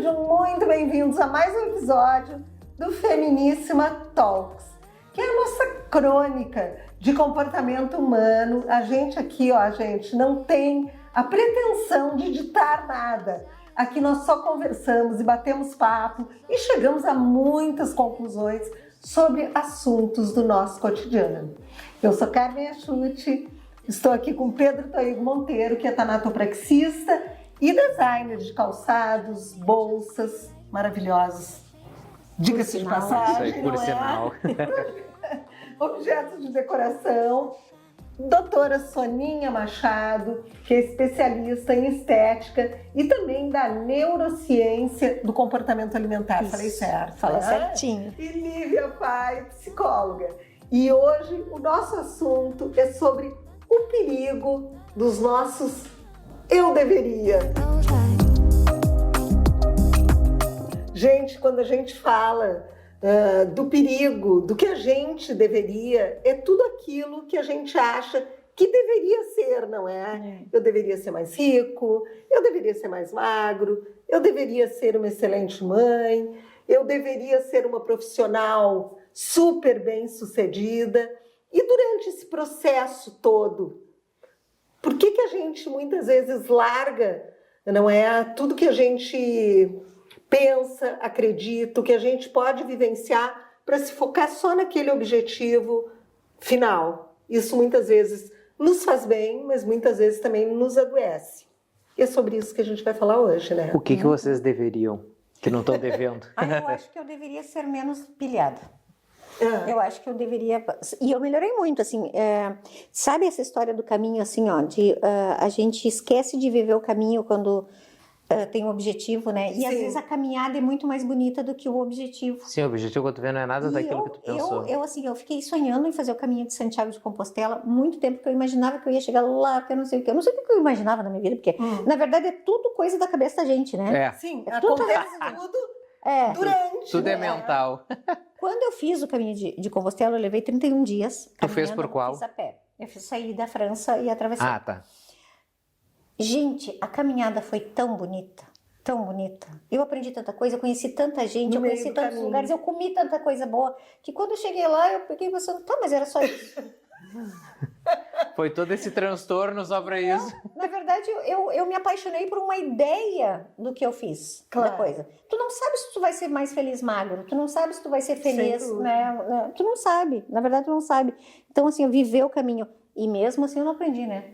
sejam muito bem-vindos a mais um episódio do Feminíssima Talks, que é a nossa crônica de comportamento humano. A gente aqui, a gente não tem a pretensão de ditar nada. Aqui nós só conversamos e batemos papo e chegamos a muitas conclusões sobre assuntos do nosso cotidiano. Eu sou Carmen Achuti, estou aqui com Pedro Toigo Monteiro, que é tanatopraxista e designer de calçados, bolsas maravilhosos. Diga-se de passagem, isso aí, por sinal. Objetos de decoração. Doutora Soninha Machado, que é especialista em estética e também da neurociência do comportamento alimentar. Isso. Falei certo. Fala certinho. E Lívia Pai, psicóloga. E hoje o nosso assunto é sobre o perigo dos nossos eu deveria. Gente, quando a gente fala do perigo, do que a gente deveria, é tudo aquilo que a gente acha que deveria ser, não é? Eu deveria ser mais rico, eu deveria ser mais magro, eu deveria ser uma excelente mãe, eu deveria ser uma profissional super bem-sucedida. E durante esse processo todo, por que a gente muitas vezes larga, não é? Tudo que a gente pensa, acredita, o que a gente pode vivenciar para se focar só naquele objetivo final. Isso muitas vezes nos faz bem, mas muitas vezes também nos adoece. E é sobre isso que a gente vai falar hoje, né? O que vocês deveriam, que não estão devendo? Eu acho que eu deveria ser menos pilhada. Eu acho que eu deveria... E eu melhorei muito, assim. Sabe essa história do caminho, assim, ó, de a gente esquece de viver o caminho quando tem um objetivo, né? E às vezes a caminhada é muito mais bonita do que o objetivo. Sim, o objetivo que tu vê não é nada daquilo que tu pensou. Eu fiquei sonhando em fazer o caminho de Santiago de Compostela muito tempo, porque eu imaginava que eu ia chegar lá, que eu não sei o que. Eu não sei o que eu imaginava na minha vida, porque na verdade é tudo coisa da cabeça da gente, né? Sim, tudo acontece tudo durante. Tudo é mental. Quando eu fiz o caminho de Compostela, eu levei 31 dias. Tu fez por qual? Eu fiz a pé. Eu saí da França e atravessei. Ah, tá. Gente, a caminhada foi tão bonita, tão bonita. Eu aprendi tanta coisa, eu conheci tanta gente, eu conheci tantos lugares, eu comi tanta coisa boa, que quando eu cheguei lá, eu peguei pensando, tá, mas era só isso. Foi todo esse transtorno só pra isso. Na verdade, eu me apaixonei por uma ideia do que eu fiz, da coisa. Tu não sabe se tu vai ser mais feliz magro, tu não sabe se tu vai ser feliz, né? Tu não sabe, na verdade tu não sabe. Então, assim, eu vivi o caminho. E mesmo assim eu não aprendi, né?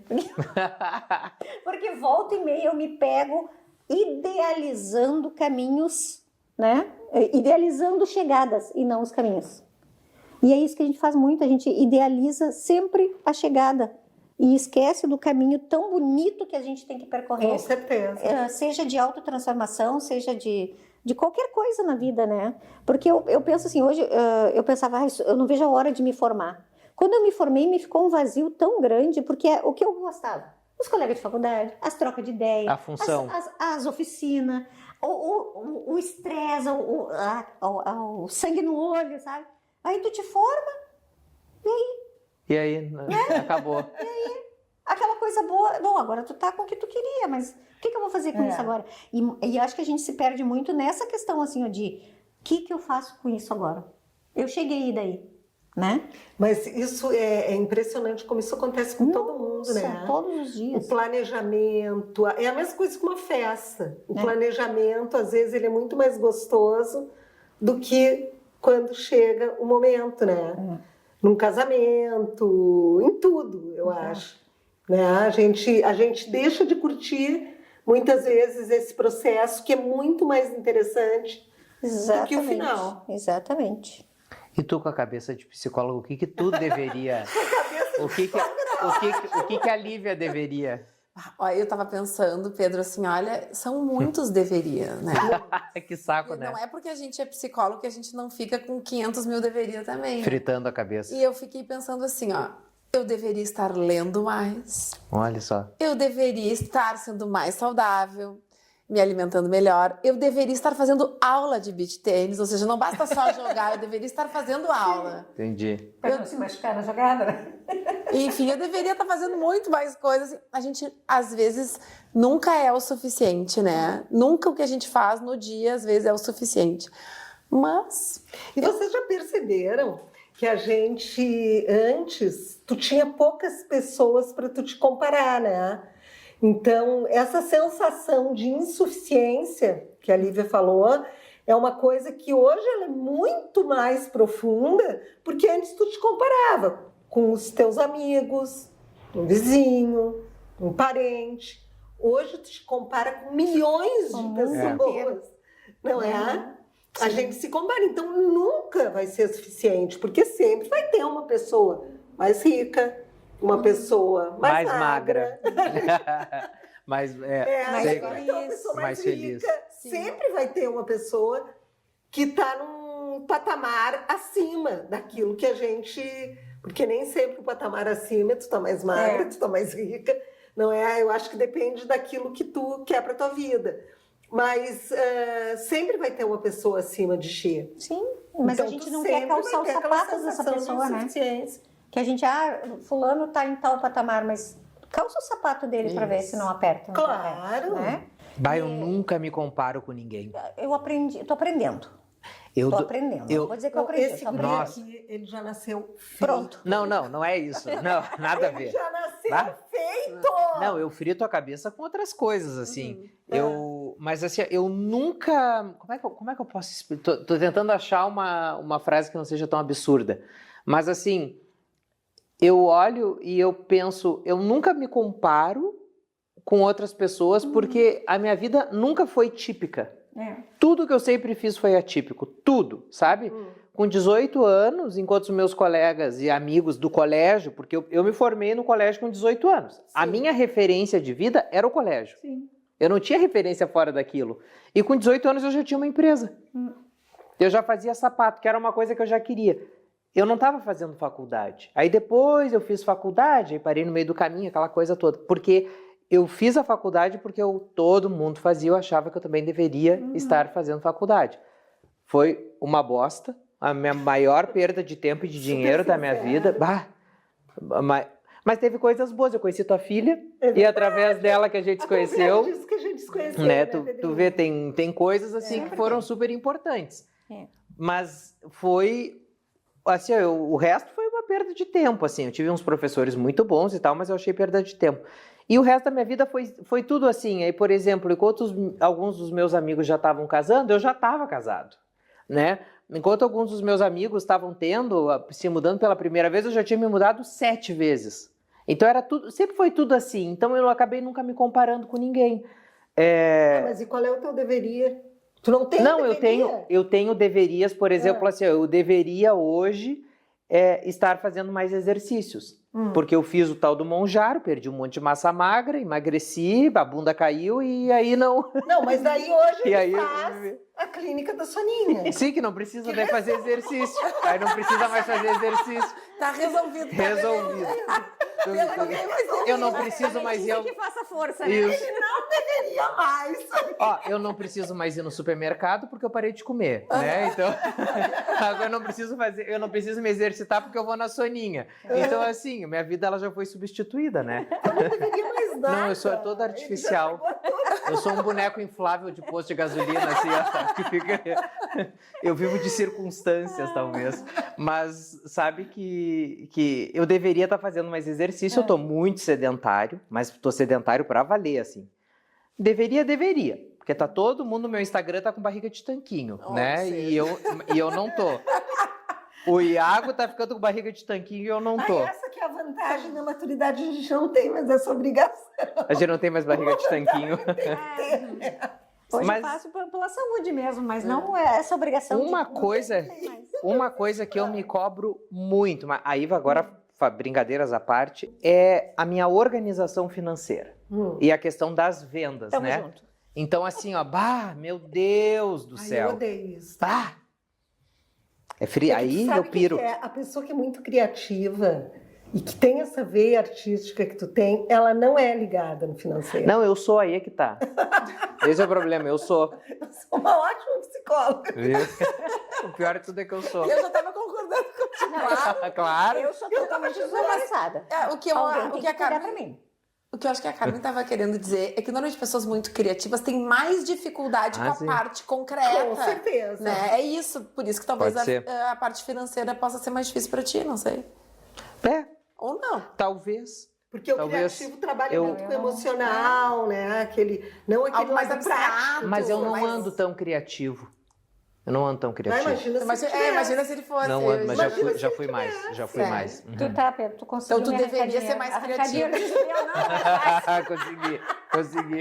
Porque volta e meia eu me pego idealizando caminhos, né? Idealizando chegadas e não os caminhos. E é isso que a gente faz muito, a gente idealiza sempre a chegada e esquece do caminho tão bonito que a gente tem que percorrer. Com certeza. Seja de autotransformação, seja de qualquer coisa na vida, né? Porque eu penso assim, hoje eu pensava, eu não vejo a hora de me formar. Quando eu me formei, me ficou um vazio tão grande, porque o que eu gostava? Os colegas de faculdade, as trocas de ideia, a função, as oficinas, o estresse, o sangue no olho, sabe? Aí tu te forma, e aí? E aí? Acabou. E aí? Aquela coisa boa, bom, agora tu tá com o que tu queria, mas o que eu vou fazer com isso agora? E acho que a gente se perde muito nessa questão, assim, ó, de o que eu faço com isso agora? Eu cheguei daí. Né? Mas isso é impressionante como isso acontece com todo mundo, né? Todos os dias. O planejamento, é a mesma coisa que uma festa. O planejamento, às vezes, ele é muito mais gostoso do que quando chega o momento, né? Num casamento, em tudo, eu acho. Né? A gente deixa de curtir, muitas vezes, esse processo que é muito mais interessante do que o final. Exatamente. E tu, com a cabeça de psicólogo, o que tu deveria... o que a Lívia deveria? Olha, eu tava pensando, Pedro, assim, olha, são muitos deveria, né? Que saco, né? Não é porque a gente é psicólogo que a gente não fica com 500 mil deveria também. Fritando a cabeça. E eu fiquei pensando assim, ó, eu deveria estar lendo mais. Olha só. Eu deveria estar sendo mais saudável. Me alimentando melhor, eu deveria estar fazendo aula de beach tênis, ou seja, não basta só jogar, eu deveria estar fazendo aula. Entendi. Pra não se machucar na jogada, né? Enfim, eu deveria estar fazendo muito mais coisas. A gente, às vezes, nunca é o suficiente, né? Nunca o que a gente faz no dia, às vezes, é o suficiente. Mas... E vocês já perceberam que a gente, antes, tu tinha poucas pessoas para tu te comparar, né? Então, essa sensação de insuficiência que a Lívia falou é uma coisa que hoje ela é muito mais profunda, porque antes tu te comparava com os teus amigos, um vizinho, um parente. Hoje tu te compara com milhões de pessoas, não é? A gente se compara, então nunca vai ser suficiente, porque sempre vai ter uma pessoa mais rica, uma pessoa mais magra. mais sempre vai ter uma pessoa mais feliz. rica, sempre vai ter uma pessoa que está num patamar acima daquilo que a gente... Porque nem sempre o patamar acima, tu está mais magra, tu está mais rica, não é? Eu acho que depende daquilo que tu quer para tua vida. Mas sempre vai ter uma pessoa acima de ti. Sim, mas então, a gente não quer calçar os sapatos dessa pessoa, né? Que a gente, fulano tá em tal patamar, mas calça o sapato dele para ver se não aperta. Claro. Né? Eu nunca me comparo com ninguém. Eu tô aprendendo. Não vou dizer que eu aprendi. Esse guri aqui, ele já nasceu feito. Pronto. Não é isso. Não, nada a ver. Ele já nasceu feito! Não, eu frito a cabeça com outras coisas, assim. Mas assim, eu nunca... Como é que eu posso explicar? Tô tentando achar uma frase que não seja tão absurda. Mas assim, eu olho e eu penso, eu nunca me comparo com outras pessoas porque a minha vida nunca foi típica. Tudo que eu sempre fiz foi atípico, tudo, sabe? Com 18 anos, enquanto os meus colegas e amigos do colégio, porque eu me formei no colégio com 18 anos. Sim. A minha referência de vida era o colégio. Sim. Eu não tinha referência fora daquilo. E com 18 anos eu já tinha uma empresa. Eu já fazia sapato, que era uma coisa que eu já queria. Eu não estava fazendo faculdade. Aí depois eu fiz faculdade, aí parei no meio do caminho, aquela coisa toda. Porque... eu fiz a faculdade porque todo mundo fazia, eu achava que eu também deveria estar fazendo faculdade. Foi uma bosta, a minha maior perda de tempo e de dinheiro da minha vida. Mas teve coisas boas, eu conheci tua filha e através dela que a gente se conheceu. Disso que a gente se conheceu, né? Tu vê, tem coisas assim que foram super importantes. Mas foi... assim, o resto foi uma perda de tempo, assim. Eu tive uns professores muito bons e tal, mas eu achei perda de tempo. E o resto da minha vida foi tudo assim. Aí, por exemplo, enquanto alguns dos meus amigos já estavam casando, eu já estava casado, né? Enquanto alguns dos meus amigos estavam se mudando pela primeira vez, eu já tinha me mudado 7 vezes. Então, sempre foi tudo assim. Então, eu acabei nunca me comparando com ninguém. Mas e qual é o teu deveria? Tu não tem deveria? Eu tenho deverias, por exemplo, assim, eu deveria hoje estar fazendo mais exercícios. Porque eu fiz o tal do Monjaro, perdi um monte de massa magra, emagreci, a bunda caiu e aí não... Não, mas daí hoje ele faz a clínica da Soninha. Sim, que não precisa daí fazer exercício. Aí não precisa mais fazer exercício. Tá resolvido. Eu não preciso mais ir... que faça força, né? Ele não deveria mais. Eu não preciso mais ir no supermercado porque eu parei de comer, né? Então, agora eu não preciso me exercitar porque eu vou na Soninha. Então, assim, minha vida ela já foi substituída, né? Eu não deveria mais nada. Não, eu sou toda artificial. Eu sou um boneco inflável de posto de gasolina, assim, ó, que fica... Eu vivo de circunstâncias, talvez. Mas sabe que eu deveria estar fazendo mais exercício. Eu estou muito sedentário, mas estou sedentário para valer, assim. Deveria. Porque todo mundo no meu Instagram tá com barriga de tanquinho, né? E eu não tô. O Iago tá ficando com barriga de tanquinho e eu não tô. Essa que é a vantagem da maturidade, a gente não tem mais essa obrigação. A gente não tem mais barriga de tanquinho. Hoje eu faço pela saúde mesmo, mas não é essa obrigação. Uma coisa que eu me cobro muito, mas aí agora, brincadeiras à parte, é a minha organização financeira. E a questão das vendas, Tamo né? junto. Então, assim, ó, meu Deus do céu. Eu odeio isso. É frio, aí eu piro. A pessoa que é muito criativa e que tem essa veia artística que tu tem, ela não é ligada no financeiro. Não, eu sou, aí é que tá. Esse é o problema, eu sou. Eu sou uma ótima psicóloga. O pior de tudo é que eu sou. Eu já tava concordando concordando contigo. Claro. Eu sou totalmente desgraçada. O que, Alguém tem o que a que cuidar Carmen, pra mim. o que eu acho que a Carmen estava querendo dizer é que normalmente pessoas muito criativas têm mais dificuldade com a sim. parte concreta. Com certeza. Né? É isso, por isso que talvez Pode ser. a parte financeira possa ser mais difícil para ti, não sei. Ou não. Talvez. Porque o Talvez criativo trabalha eu- muito com o emocional, né? Não aquele Algo mais lado abstrato. prático. Mas eu não Mas- ando tão criativo. Eu não ando tão Não, criativo. imagina se Imagina, tivesse. imagina se ele fosse. Não ando, mas Imagina já se fui mais. Já fui Sério? mais. Tu tá, Pedro, tu conseguiu Então tu me deveria arrancar ser dinheiro. mais Arrancar criativo. dinheiro de Isabel, não. Consegui.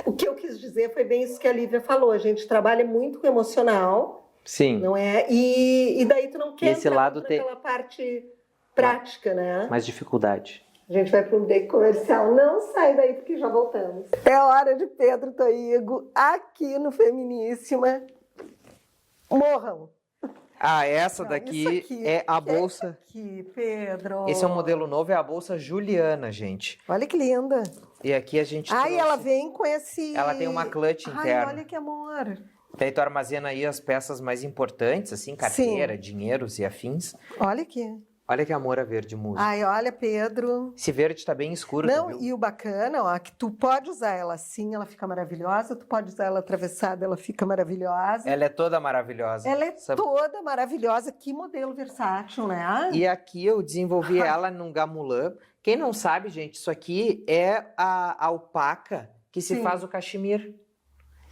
O que eu quis dizer foi bem isso que a Lívia falou. A gente trabalha muito com o emocional, Sim, não é? E daí tu não quer esse entrar lado muito tem- naquela parte prática, né? mais dificuldade. A gente vai para um break comercial. Não sai daí porque já voltamos. É hora de Pedro Toigo aqui no Feminíssima. Morram. Ah, essa Não, daqui isso aqui, é a que é bolsa. Aqui, Pedro. Esse é um modelo novo, é a bolsa Juliana, gente. Olha que linda. E aqui a gente Ai, trouxe- ela vem com esse... Ela tem uma clutch Ai, interna. olha que amor. Daí tu armazena aí as peças mais importantes, assim, carteira, dinheiros e afins. Olha aqui. Olha que amor a verde musa. Ai, olha, Pedro. Esse verde tá bem escuro, Não, tu viu? e o bacana, ó, que tu pode usar ela assim, ela fica maravilhosa. Tu pode usar ela atravessada, ela fica maravilhosa. Ela é toda maravilhosa. Ela é Sabe? toda maravilhosa. Que modelo versátil, né? E aqui eu desenvolvi ela num gamulan. Quem não sabe, gente, isso aqui é a alpaca que se Sim. faz o cachemir.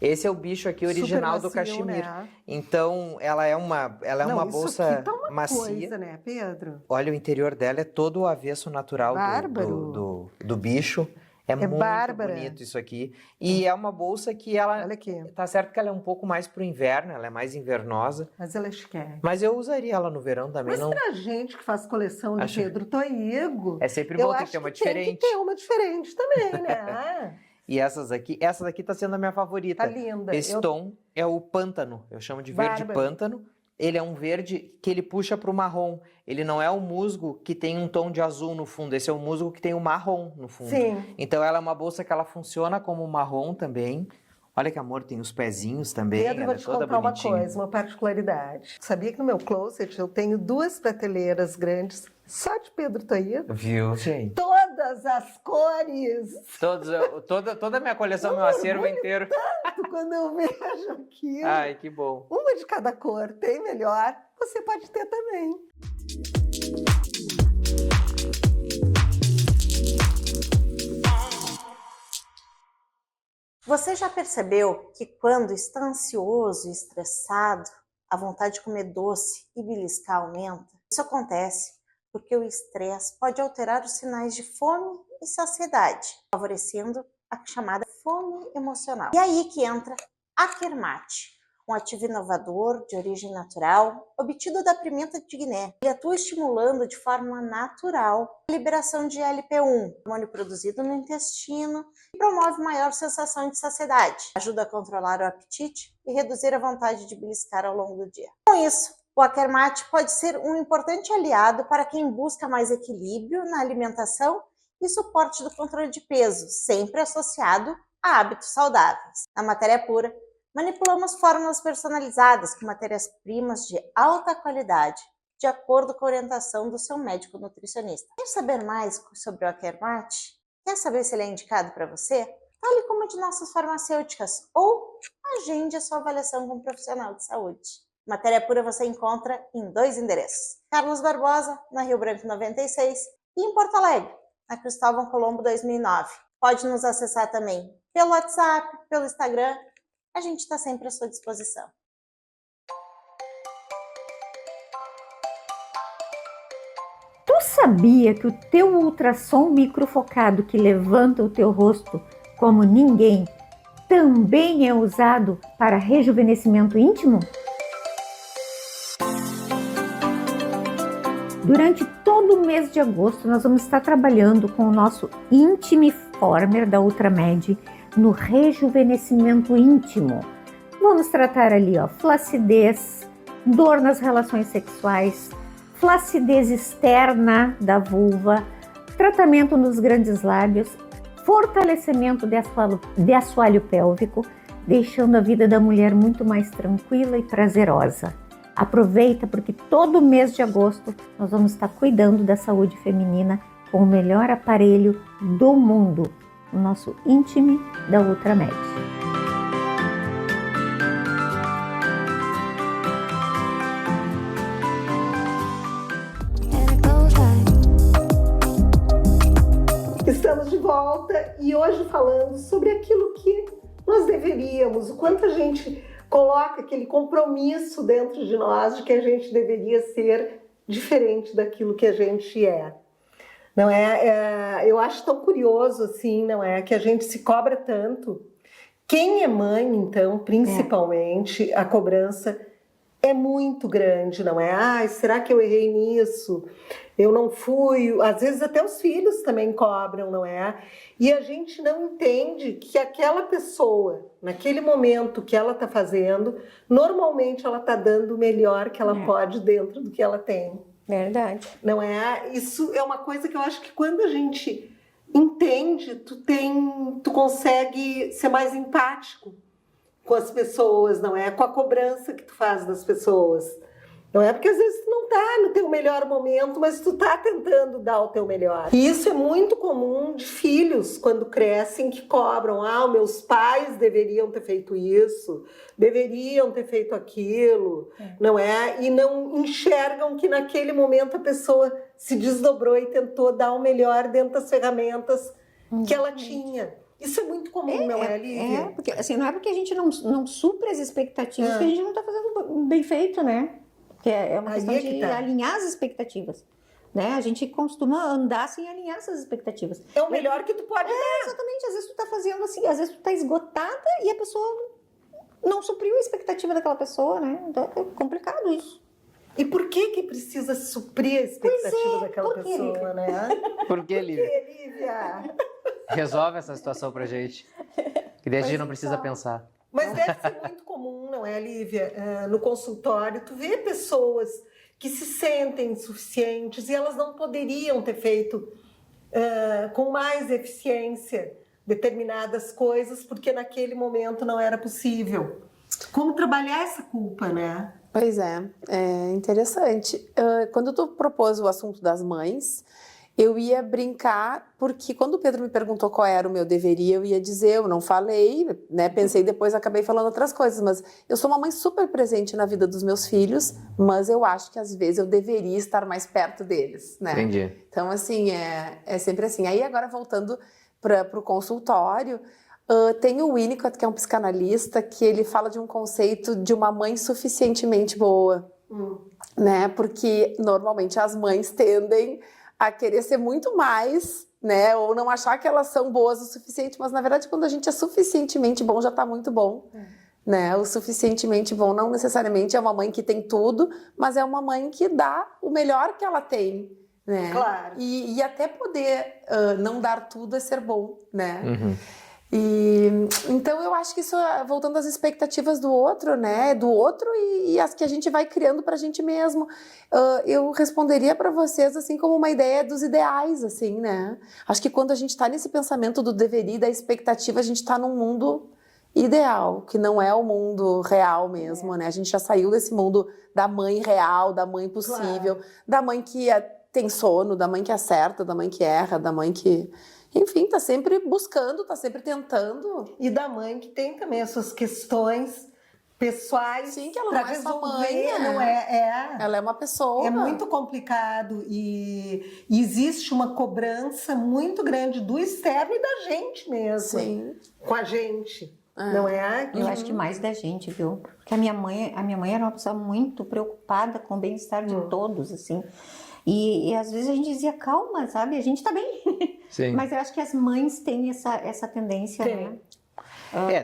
Esse é o bicho aqui original Super do macio, cachemir. né? Então, ela é uma Não, isso bolsa aqui tá uma macia. coisa, né, Pedro? Olha, o interior dela é todo o avesso natural Bárbaro. do bicho. É muito bárbara. bonito isso aqui. E é uma bolsa que ela... Olha aqui. Tá certo que ela é um pouco mais pro inverno, ela é mais invernosa. Mas ela é chiquérrima. Mas eu usaria ela no verão também. Mas Não... pra gente que faz coleção de Acho- Pedro Toigo, É sempre eu bom ter acho que ter uma que tem diferente. que ter uma diferente também, né? E essa daqui tá sendo a minha favorita. Tá linda. Esse tom é o pântano, eu chamo de verde Bárbaro. pântano. Ele é um verde que ele puxa para o marrom. Ele não é o musgo que tem um tom de azul no fundo, esse é o musgo que tem o marrom no fundo. Sim. Então ela é uma bolsa que ela funciona como marrom também. Olha que amor, tem os pezinhos também, Pedro, ela vou é te toda contar uma bonitinha. coisa, uma particularidade. Sabia que no meu closet eu tenho 2 prateleiras grandes só de Pedro Toigo? Viu, gente? Todas as cores! Toda a minha coleção, meu acervo inteiro. Quando eu vejo aquilo, Ai, que bom. uma de cada cor, tem melhor, você pode ter também. Você já percebeu que quando está ansioso e estressado, a vontade de comer doce e beliscar aumenta? Isso acontece porque o estresse pode alterar os sinais de fome e saciedade, favorecendo a chamada fome emocional. E aí que entra a Kermate, um ativo inovador de origem natural, obtido da pimenta de Guiné. Ele atua estimulando de forma natural a liberação de LP1, hormônio produzido no intestino, e promove maior sensação de saciedade, ajuda a controlar o apetite e reduzir a vontade de beliscar ao longo do dia. Com isso, o Akermate pode ser um importante aliado para quem busca mais equilíbrio na alimentação e suporte do controle de peso, sempre associado a hábitos saudáveis. Na matéria pura, manipulamos fórmulas personalizadas com matérias-primas de alta qualidade, de acordo com a orientação do seu médico nutricionista. Quer saber mais sobre o Akermate? Quer saber se ele é indicado para você? Fale com uma de nossas farmacêuticas ou agende a sua avaliação com um profissional de saúde. Matéria pura você encontra em 2 endereços: Carlos Barbosa, na Rio Branco 96, e em Porto Alegre, na Cristóvão Colombo 2009. Pode nos acessar também pelo WhatsApp, pelo Instagram. A gente está sempre à sua disposição. Tu sabia que o teu ultrassom microfocado que levanta o teu rosto como ninguém também é usado para rejuvenescimento íntimo? Durante todo o mês de agosto, nós vamos estar trabalhando com o nosso Intimiformer da Ultramed no rejuvenescimento íntimo. Vamos tratar ali, flacidez, dor nas relações sexuais, flacidez externa da vulva, tratamento nos grandes lábios, fortalecimento de assoalho pélvico, deixando a vida da mulher muito mais tranquila e prazerosa. Aproveita, porque todo mês de agosto nós vamos estar cuidando da saúde feminina com o melhor aparelho do mundo, o nosso Intime da Ultramed. Estamos de volta e hoje falando sobre aquilo que nós deveríamos, o quanto a gente coloca aquele compromisso dentro de nós de que a gente deveria ser diferente daquilo que a gente é. Não é? Eu acho tão curioso assim, não é? Que a gente se cobra tanto. Quem é mãe, então, principalmente, a cobrança é muito grande, não é? Ai, será que eu errei nisso? Eu não fui. Às vezes até os filhos também cobram, não é? E a gente não entende que aquela pessoa, naquele momento que ela está fazendo, normalmente ela está dando o melhor que ela pode dentro do que ela tem. Verdade. Não é? Isso é uma coisa que eu acho que quando a gente entende, tu consegue ser mais empático com as pessoas, não é? Com a cobrança que tu faz das pessoas. Não é? Porque às vezes tu não tá no teu melhor momento, mas tu tá tentando dar o teu melhor. E isso é muito comum de filhos, quando crescem, que cobram. Ah, meus pais deveriam ter feito isso, deveriam ter feito aquilo, não é? E não enxergam que naquele momento a pessoa se desdobrou e tentou dar o melhor dentro das ferramentas que ela tinha. Isso é muito comum, não é, Lívia? Porque assim, não é porque a gente não supra as expectativas que a gente não está fazendo bem feito, né? Porque é uma questão de alinhar as expectativas. Né? A gente costuma andar sem alinhar essas expectativas. É o melhor que tu pode dar. Exatamente. Às vezes tu tá fazendo assim, às vezes tu tá esgotada e a pessoa não supriu a expectativa daquela pessoa, né? Então é complicado isso. E por que precisa suprir a expectativa daquela pessoa, né? Por que, Lívia? Por que, Lívia? Resolve essa situação pra gente. Que daí a gente não precisa pensar. Mas deve ser muito comum, não é, Lívia? No consultório, tu vê pessoas que se sentem insuficientes e elas não poderiam ter feito com mais eficiência determinadas coisas porque naquele momento não era possível. Como trabalhar essa culpa, né? Pois é interessante. Quando tu propôs o assunto das mães, eu ia brincar, porque quando o Pedro me perguntou qual era o meu deveria, eu ia dizer, eu não falei, né? Pensei depois, acabei falando outras coisas, mas eu sou uma mãe super presente na vida dos meus filhos, mas eu acho que às vezes eu deveria estar mais perto deles, né? Entendi. Então, assim, é sempre assim. Aí, agora voltando para o consultório, tem o Winnicott, que é um psicanalista, que ele fala de um conceito de uma mãe suficientemente boa, né? Porque normalmente as mães tendem a querer ser muito mais, né? Ou não achar que elas são boas o suficiente, mas na verdade quando a gente é suficientemente bom, já está muito bom, né? O suficientemente bom não necessariamente é uma mãe que tem tudo, mas é uma mãe que dá o melhor que ela tem, né? Claro. E até poder não dar tudo é ser bom, né? Uhum. Então eu acho que isso, voltando às expectativas do outro, né, do outro e as que a gente vai criando pra gente mesmo, eu responderia para vocês assim como uma ideia dos ideais, assim, né? Acho que quando a gente tá nesse pensamento do deveria e da expectativa, a gente tá num mundo ideal, que não é o mundo real mesmo, né? A gente já saiu desse mundo da mãe real, da mãe possível, da mãe que tem sono, da mãe que acerta, da mãe que erra, da mãe que... Enfim, tá sempre buscando, tá sempre tentando. E da mãe que tem também as suas questões pessoais. Sim, que ela pra não é só resolver, mãe, né? não é? Ela é uma pessoa. É muito complicado e existe uma cobrança muito grande do externo e da gente mesmo. Sim. Com a gente, não é? Eu acho que mais da gente, viu? Porque a minha mãe era uma pessoa muito preocupada com o bem-estar de todos, assim. E às vezes a gente dizia, calma, sabe? A gente tá bem. Sim. Mas eu acho que as mães têm essa tendência, né?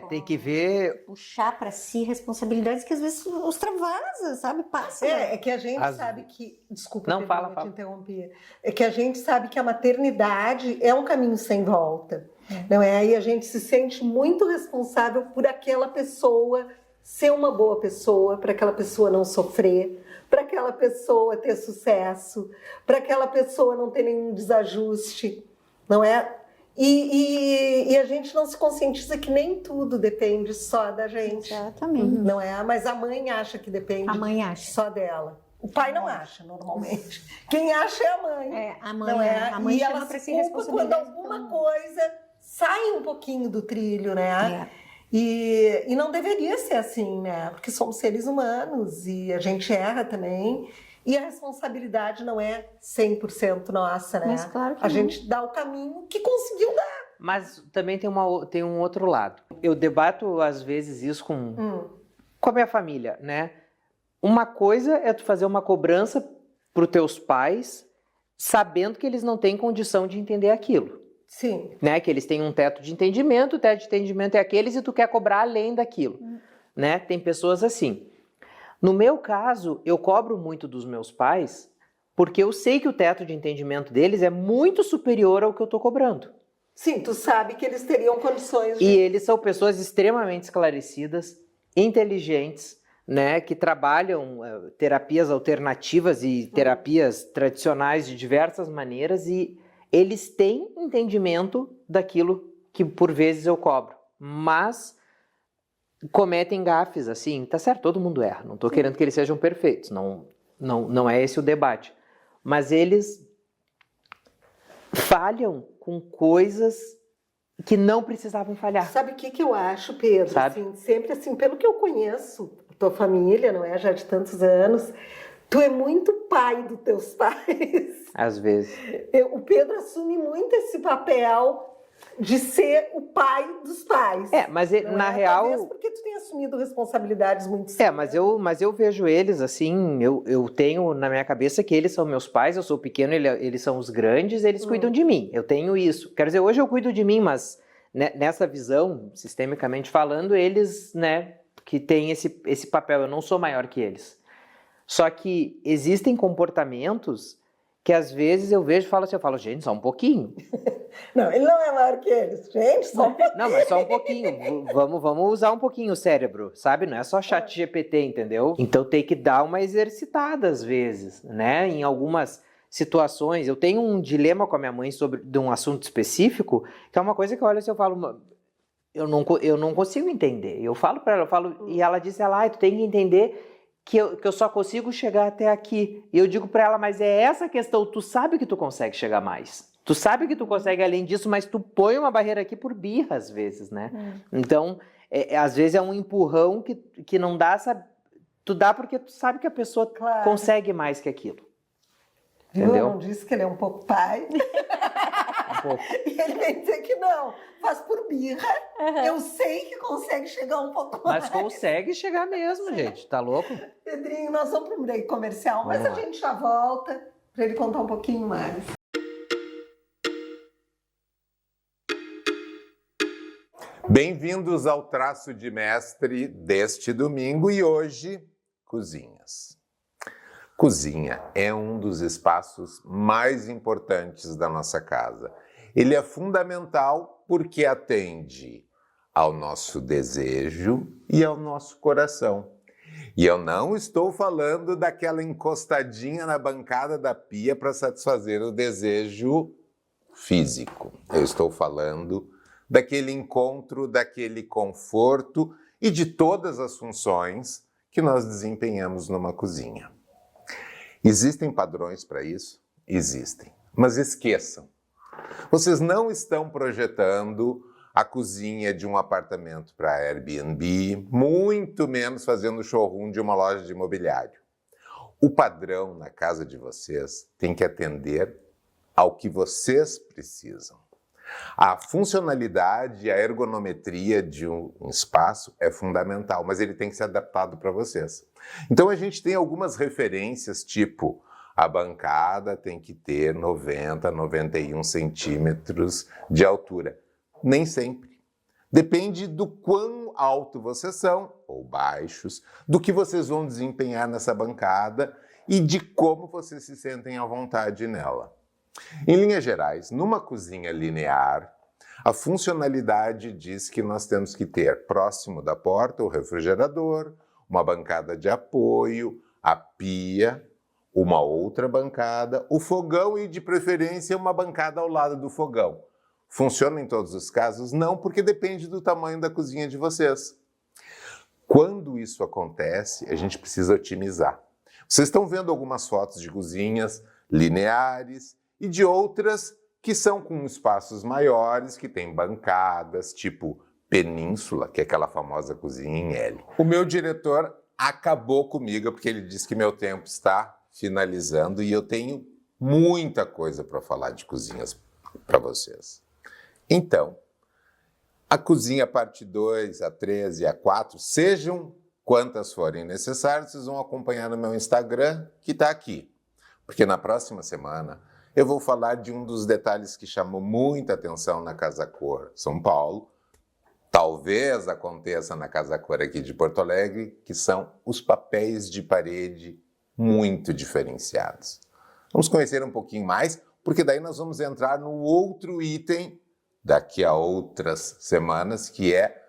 Tem que ver... Puxar para si responsabilidades que às vezes extravasa, sabe? Passa. É que a gente sabe que... Desculpa, não, fala. te interromper. É que a gente sabe que a maternidade é um caminho sem volta. Não é? Aí a gente se sente muito responsável por aquela pessoa ser uma boa pessoa, para aquela pessoa não sofrer, para aquela pessoa ter sucesso, para aquela pessoa não ter nenhum desajuste, não é? E a gente não se conscientiza que nem tudo depende só da gente. Exatamente. Não é? Mas a mãe acha que depende A mãe acha. só dela. O pai não acha, normalmente. Quem acha é a mãe. A mãe, Não é? a mãe E chama ela pra se si culpa quando responsabilidade. alguma coisa sai um pouquinho do trilho, né? É. E não deveria ser assim, né? Porque somos seres humanos e a gente erra também. E a responsabilidade não é 100% nossa, né? Mas claro que a não. gente dá o caminho que conseguiu dar. Mas também tem um outro lado. Eu debato, às vezes, isso com a minha família, né? Uma coisa é tu fazer uma cobrança para os teus pais, sabendo que eles não têm condição de entender aquilo. Sim. Né? Que eles têm um teto de entendimento, o teto de entendimento é aqueles e tu quer cobrar além daquilo. Né? Tem pessoas assim. No meu caso, eu cobro muito dos meus pais porque eu sei que o teto de entendimento deles é muito superior ao que eu estou cobrando. Sim, tu sabe que eles teriam condições de... E eles são pessoas extremamente esclarecidas, inteligentes, né, que trabalham terapias alternativas e terapias tradicionais de diversas maneiras e eles têm entendimento daquilo que por vezes eu cobro, mas cometem gafes, assim, tá certo, todo mundo erra, não tô querendo que eles sejam perfeitos, não é esse o debate, mas eles falham com coisas que não precisavam falhar. Sabe o que eu acho, Pedro? Sabe? Assim, sempre assim, pelo que eu conheço, tua família, não é? Já de tantos anos, tu é muito pai dos teus pais. Às vezes. O Pedro assume muito esse papel de ser o pai dos pais. Mas não na é? real... Talvez porque tu tem assumido responsabilidades muito cedo. Mas eu vejo eles assim, eu tenho na minha cabeça que eles são meus pais, eu sou pequeno, eles são os grandes, eles cuidam de mim, eu tenho isso. Quer dizer, hoje eu cuido de mim, mas nessa visão, sistemicamente falando, eles, né, que têm esse papel, eu não sou maior que eles. Só que existem comportamentos que às vezes eu vejo e falo, gente, só um pouquinho. Não, ele não é maior que eles. Gente, só um pouquinho. Não, mas só um pouquinho. Vamos usar um pouquinho o cérebro, sabe? Não é só chat GPT, entendeu? Então tem que dar uma exercitada às vezes, né? Em algumas situações. Eu tenho um dilema com a minha mãe sobre de um assunto específico, que é uma coisa que eu olho assim, eu falo, eu não consigo entender. Eu falo para ela, e ela disse, tu tem que entender que eu só consigo chegar até aqui. E eu digo para ela, mas é essa questão, tu sabe que tu consegue chegar mais. Tu sabe que tu consegue além disso, mas tu põe uma barreira aqui por birra, às vezes, né? Então, às vezes é um empurrão que não dá, sabe? Tu dá porque tu sabe que a pessoa consegue mais que aquilo. Entendeu? Eu não disse que ele é um pouco pai. Um pouco. E ele vem dizer que não, faz por birra. Eu sei que consegue chegar um pouco Mas mais. consegue chegar mesmo, gente. Tá louco? Pedrinho, nós vamos para um break comercial, mas Vamos a lá. gente já volta para ele contar um pouquinho mais. Bem-vindos ao Traço de Mestre deste domingo e hoje, cozinhas. Cozinha é um dos espaços mais importantes da nossa casa. Ele é fundamental porque atende ao nosso desejo e ao nosso coração. E eu não estou falando daquela encostadinha na bancada da pia para satisfazer o desejo físico. Eu estou falando daquele encontro, daquele conforto e de todas as funções que nós desempenhamos numa cozinha. Existem padrões para isso? Existem. Mas esqueçam, vocês não estão projetando a cozinha de um apartamento para Airbnb, muito menos fazendo showroom de uma loja de imobiliário. O padrão na casa de vocês tem que atender ao que vocês precisam. A funcionalidade e a ergonometria de um espaço é fundamental, mas ele tem que ser adaptado para vocês. Então a gente tem algumas referências, tipo a bancada tem que ter 90, 91 centímetros de altura. Nem sempre. Depende do quão alto vocês são, ou baixos, do que vocês vão desempenhar nessa bancada e de como vocês se sentem à vontade nela. Em linhas gerais, numa cozinha linear, a funcionalidade diz que nós temos que ter próximo da porta o refrigerador, uma bancada de apoio, a pia, uma outra bancada, o fogão e, de preferência, uma bancada ao lado do fogão. Funciona em todos os casos? Não, porque depende do tamanho da cozinha de vocês. Quando isso acontece, a gente precisa otimizar. Vocês estão vendo algumas fotos de cozinhas lineares e de outras que são com espaços maiores, que têm bancadas, tipo Península, que é aquela famosa cozinha em L. O meu diretor acabou comigo porque ele disse que meu tempo está finalizando e eu tenho muita coisa para falar de cozinhas para vocês. Então, a cozinha parte 2, a 3 e a 4, sejam quantas forem necessárias, vocês vão acompanhar no meu Instagram, que está aqui. Porque na próxima semana eu vou falar de um dos detalhes que chamou muita atenção na Casa Cor São Paulo, talvez aconteça na Casa Cor aqui de Porto Alegre, que são os papéis de parede muito diferenciados. Vamos conhecer um pouquinho mais, porque daí nós vamos entrar no outro item daqui a outras semanas, que é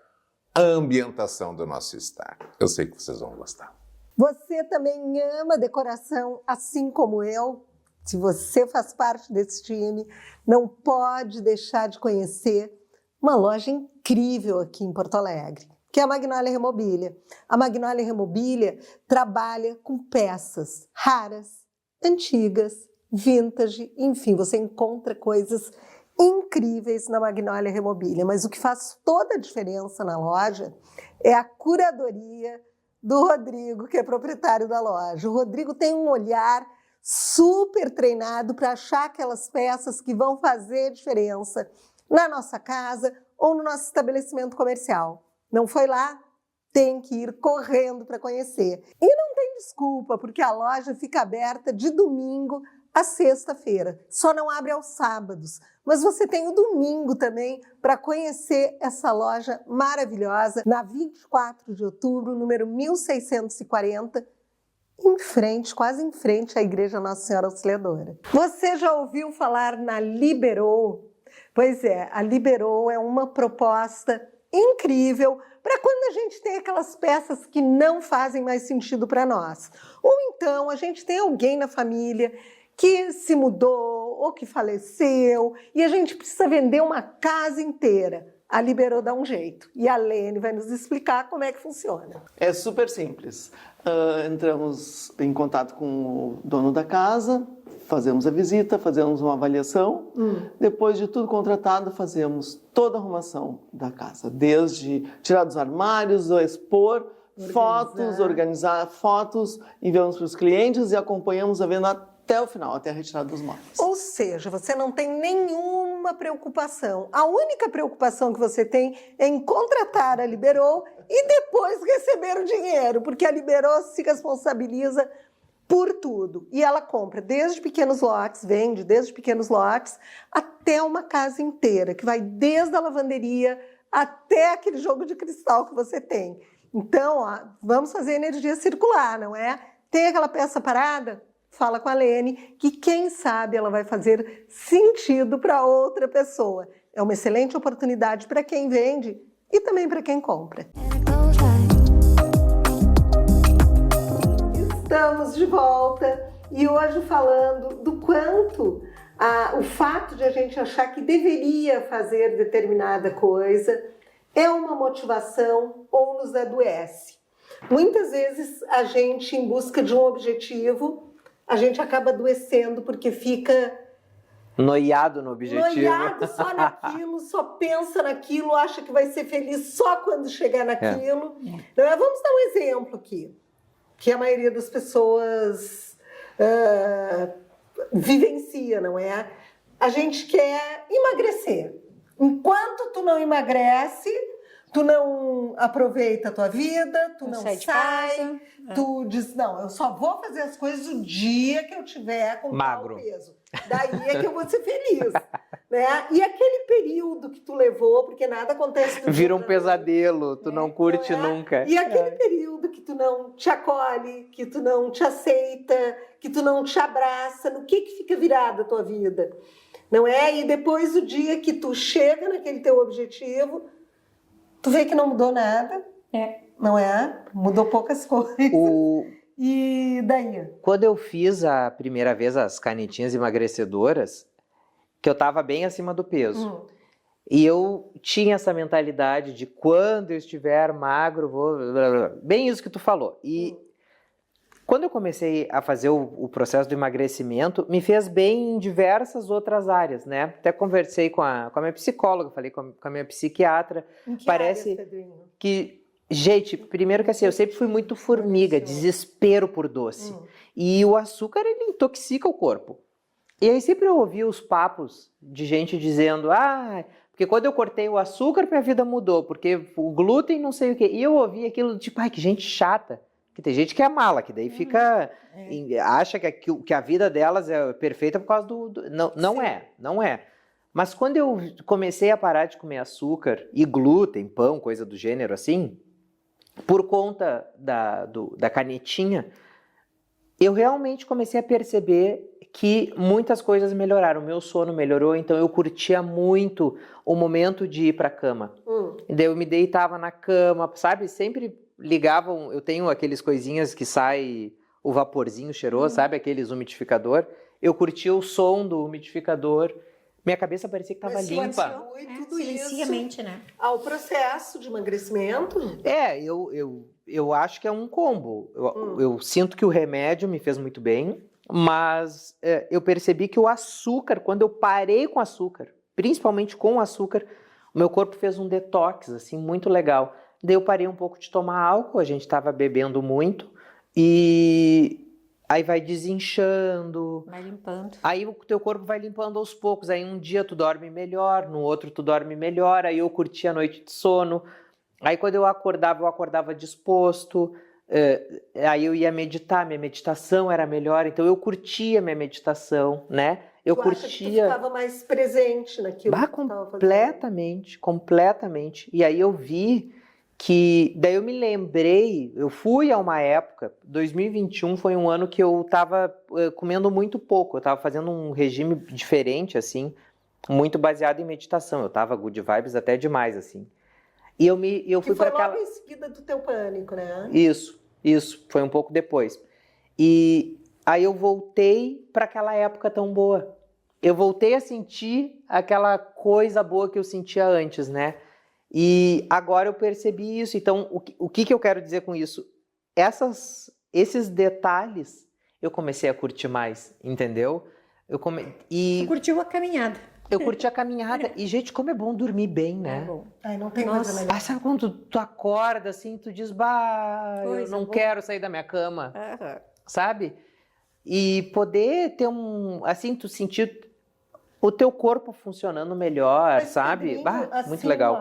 a ambientação do nosso estar. Eu sei que vocês vão gostar. Você também ama decoração, assim como eu? Se você faz parte desse time, não pode deixar de conhecer uma loja incrível aqui em Porto Alegre, que é a Magnolia Remobília. A Magnolia Remobília trabalha com peças raras, antigas, vintage, enfim, você encontra coisas incríveis na Magnolia Remobília, mas o que faz toda a diferença na loja é a curadoria do Rodrigo, que é proprietário da loja. O Rodrigo tem um olhar super treinado para achar aquelas peças que vão fazer diferença na nossa casa ou no nosso estabelecimento comercial. Não foi lá? Tem que ir correndo para conhecer. E não tem desculpa, porque a loja fica aberta de domingo a sexta-feira. Só não abre aos sábados. Mas você tem o domingo também para conhecer essa loja maravilhosa na 24 de outubro, número 1640, quase em frente à Igreja Nossa Senhora Auxiliadora. Você já ouviu falar na Liberou? Pois é, a Liberou é uma proposta incrível para quando a gente tem aquelas peças que não fazem mais sentido para nós. Ou então a gente tem alguém na família que se mudou ou que faleceu e a gente precisa vender uma casa inteira. A Liberou dá um jeito. E a Lene vai nos explicar como é que funciona. É super simples. Entramos em contato com o dono da casa, fazemos a visita, fazemos uma avaliação. Depois de tudo contratado, fazemos toda a arrumação da casa. Desde tirar dos armários, expor fotos, organizar fotos, enviamos para os clientes e acompanhamos a venda até o final, até a retirada dos móveis. Ou seja, você não tem nenhuma preocupação. A única preocupação que você tem é em contratar a Liberou e depois receber o dinheiro, porque a Liberou se responsabiliza por tudo. E ela compra desde pequenos lotes, vende desde pequenos lotes, até uma casa inteira, que vai desde a lavanderia até aquele jogo de cristal que você tem. Então, ó, vamos fazer energia circular, não é? Tem aquela peça parada? Fala com a Lene, que quem sabe ela vai fazer sentido para outra pessoa. É uma excelente oportunidade para quem vende e também para quem compra. Estamos de volta e hoje falando do quanto o fato de a gente achar que deveria fazer determinada coisa é uma motivação ou nos adoece. Muitas vezes a gente, em busca de um objetivo, a gente acaba adoecendo porque fica noiado no objetivo. Noiado só naquilo, só pensa naquilo, acha que vai ser feliz só quando chegar naquilo. Vamos dar um exemplo aqui, que a maioria das pessoas vivencia, não é? A gente quer emagrecer. Enquanto tu não emagrece, tu não aproveita a tua vida, tu não sai, tu diz, não, eu só vou fazer as coisas o dia que eu tiver com magro, tal peso. Daí é que eu vou ser feliz. Né? E aquele período que tu levou, porque nada acontece do vira um pesadelo, tu não curte nunca. E aquele período que tu não te acolhe, que tu não te aceita, que tu não te abraça, no que fica virada a tua vida? Não é? E depois o dia que tu chega naquele teu objetivo, tu vê que não mudou nada, não é? Mudou poucas coisas. E daí? Quando eu fiz a primeira vez as canetinhas emagrecedoras, que eu tava bem acima do peso, E eu tinha essa mentalidade de quando eu estiver magro, vou... Bem isso que tu falou. E quando eu comecei a fazer o processo do emagrecimento, me fez bem em diversas outras áreas, né? Até conversei com a minha psicóloga, falei com a minha psiquiatra. Em que Parece áreas, Pedrinho? que... Gente, primeiro que assim, eu sempre fui muito formiga, desespero por doce. E o açúcar, ele intoxica o corpo. E aí sempre eu ouvia os papos de gente dizendo, porque quando eu cortei o açúcar, minha vida mudou, porque o glúten não sei o quê. E eu ouvia aquilo tipo, que gente chata. Que tem gente que é mala, que daí fica, acha que a vida delas é perfeita por causa não é. Mas quando eu comecei a parar de comer açúcar e glúten, pão, coisa do gênero assim, por conta da canetinha, eu realmente comecei a perceber que muitas coisas melhoraram. O meu sono melhorou, então eu curtia muito o momento de ir para a cama. Daí eu me deitava na cama, sabe? Sempre ligavam, eu tenho aqueles coisinhas que sai o vaporzinho cheiroso, sabe? Aqueles umidificador. Eu curtia o som do umidificador. Minha cabeça parecia que estava limpa. Silencia a mente, né? Ao processo de emagrecimento? Eu acho que é um combo. Eu sinto que o remédio me fez muito bem, mas eu percebi que o açúcar, quando eu parei com açúcar, principalmente com o açúcar, o meu corpo fez um detox, assim, muito legal. Daí eu parei um pouco de tomar álcool, a gente estava bebendo muito, e aí vai desinchando. Vai limpando. Aí o teu corpo vai limpando aos poucos. Aí um dia tu dorme melhor, no outro tu dorme melhor. Aí eu curtia a noite de sono. Aí quando eu acordava disposto. Aí eu ia meditar, minha meditação era melhor. Então eu curtia minha meditação, né? Eu curtia. Acha que tu ficava mais presente naquilo que tu estava fazendo? Completamente. E aí eu vi que, daí eu me lembrei, eu fui a uma época, 2021 foi um ano que eu estava comendo muito pouco, eu estava fazendo um regime diferente, assim, muito baseado em meditação, eu estava good vibes até demais, assim. E eu fui para aquela... logo em seguida do teu pânico, né? Isso, foi um pouco depois. E aí eu voltei para aquela época tão boa. Eu voltei a sentir aquela coisa boa que eu sentia antes, né? E agora eu percebi isso. Então, o que eu quero dizer com isso? Esses detalhes eu comecei a curtir mais, entendeu? Tu curtiu a caminhada. Eu curti a caminhada. E, gente, como é bom dormir bem, né? É bom. Ai, não tem coisa melhor. Sabe quando tu acorda assim, tu diz, eu não quero sair da minha cama, sabe? E poder ter assim, tu sentir o teu corpo funcionando melhor, Mas, sabe? Pedrinho, Muito assim, legal.